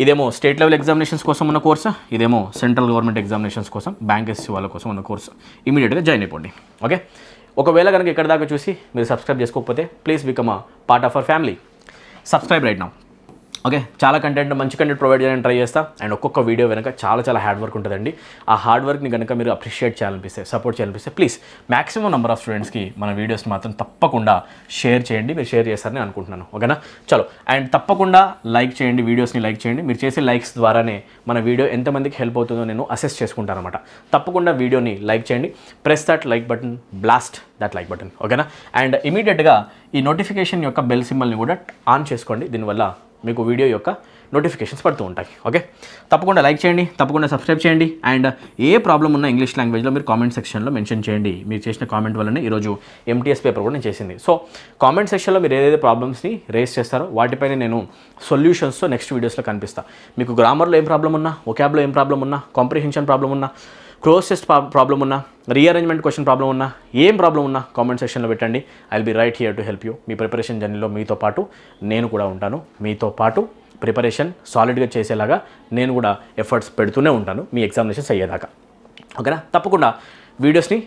ఇదేమో స్టేట్ లెవెల్ ఎగ్జామినేషన్స్ కోసం ఉన్న కోర్సు, ఇదేమో సెంట్రల్ గవర్నమెంట్ ఎగ్జామినేషన్స్ కోసం, బ్యాంక్ ఎస్సీ వాళ్ళ కోసం ఉన్న కోర్సు. ఇమీడియట్గా జాయిన్ అయిపోండి. ఓకే, ఒకవేళ కనుక ఇక్కడ దాకా చూసి మీరు సబ్స్క్రైబ్ చేసుకోకపోతే please become a part of our family. Subscribe right now. Okay, చాలా కంటెంట్, మంచి కంటెంట్ ప్రొవైడ్ చేయడానికి ట్రై చేస్తా. అండ్ ఒక్కొక్క వీడియో వెనక చాలా హార్డ్ వర్క్ ఉంటుందండి. ఆ హార్డ్ వర్క్ని కనుక మీరు అప్రిషియేట్ చేయాలనిపిస్తే, సపోర్ట్ చేయాలనిపిస్తే ప్లీజ్ మ్యాక్సిమం నెంబర్ ఆఫ్ స్టూడెంట్స్కి మన వీడియోస్ని మాత్రం తప్పకుండా షేర్ చేయండి. మీరు షేర్ చేస్తారని అనుకుంటున్నాను. ఓకేనా, చలో. అండ్ తప్పకుండా లైక్ చేయండి, వీడియోస్ని లైక్ చేయండి. మీరు చేసే లైక్స్ ద్వారానే మన వీడియో ఎంతమందికి హెల్ప్ అవుతుందో నేను అసెస్ చేసుకుంటాను అనమాట. తప్పకుండా వీడియోని లైక్ చేయండి. Press that like button, blast that like button. ఓకేనా, అండ్ ఇమీడియట్గా ఈ నోటిఫికేషన్ యొక్క బెల్ సింబల్ని కూడా ఆన్ చేసుకోండి. దీనివల్ల మీకు వీడియో యొక్క నోటిఫికేషన్స్ పడుతూ ఉంటాయి. ఓకే, తప్పకుండా లైక్ చేయండి, తప్పకుండా సబ్స్క్రైబ్ చేయండి. అండ్ ఏ ప్రాబ్లం ఉన్నా ఇంగ్లీష్ లాంగ్వేజ్లో మీరు కామెంట్ సెక్షన్లో మెన్షన్ చేయండి. మీరు చేసిన కామెంట్ వల్లనే ఈరోజు MTS పేపర్ కూడా నేను చేసింది. సో కామెంట్ సెక్షన్లో మీరు ఏదైతే ప్రాబ్లమ్స్ని రేస్ చేస్తారో వాటిపైన నేను సొల్యూషన్స్తో నెక్స్ట్ వీడియోస్లో కనిపిస్తాను. మీకు గ్రామర్లో ఏం ప్రాబ్లం ఉన్నా, వొకాబ్లో ఏం ప్రాబ్లం ఉన్నా, కాంప్రిహెన్షన్ ప్రాబ్లం ఉన్నా, క్లోజ్ టెస్ట్ ప్రాబ్లం ఉన్నా, రీఅరేంజ్మెంట్ క్వశ్చన్ ప్రాబ్లం ఉన్నా, ఏం ప్రాబ్లం ఉన్నా కామెంట్ సెక్షన్లో పెట్టండి. I will be right here to help you. Me preparation జర్నీలో మీతో పాటు నేను కూడా ఉంటాను. మీతో పాటు ప్రిపరేషన్ సాలిడ్గా చేసేలాగా నేను కూడా ఎఫర్ట్స్ పెడుతూనే ఉంటాను మీ ఎగ్జామినేషన్స్ అయ్యేదాకా. ఓకేనా, తప్పకుండా వీడియోస్ని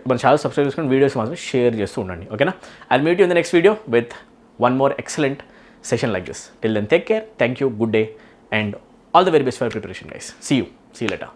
మన ఛానల్ సబ్స్క్రైబ్ చేసుకుని వీడియోస్ మాత్రం షేర్ చేస్తూ ఉండండి. ఓకేనా, I will meet you in the next video with one more excellent session like this. Till then, take care. Thank you. Good day. And all the very best for your preparation, guys. See you later.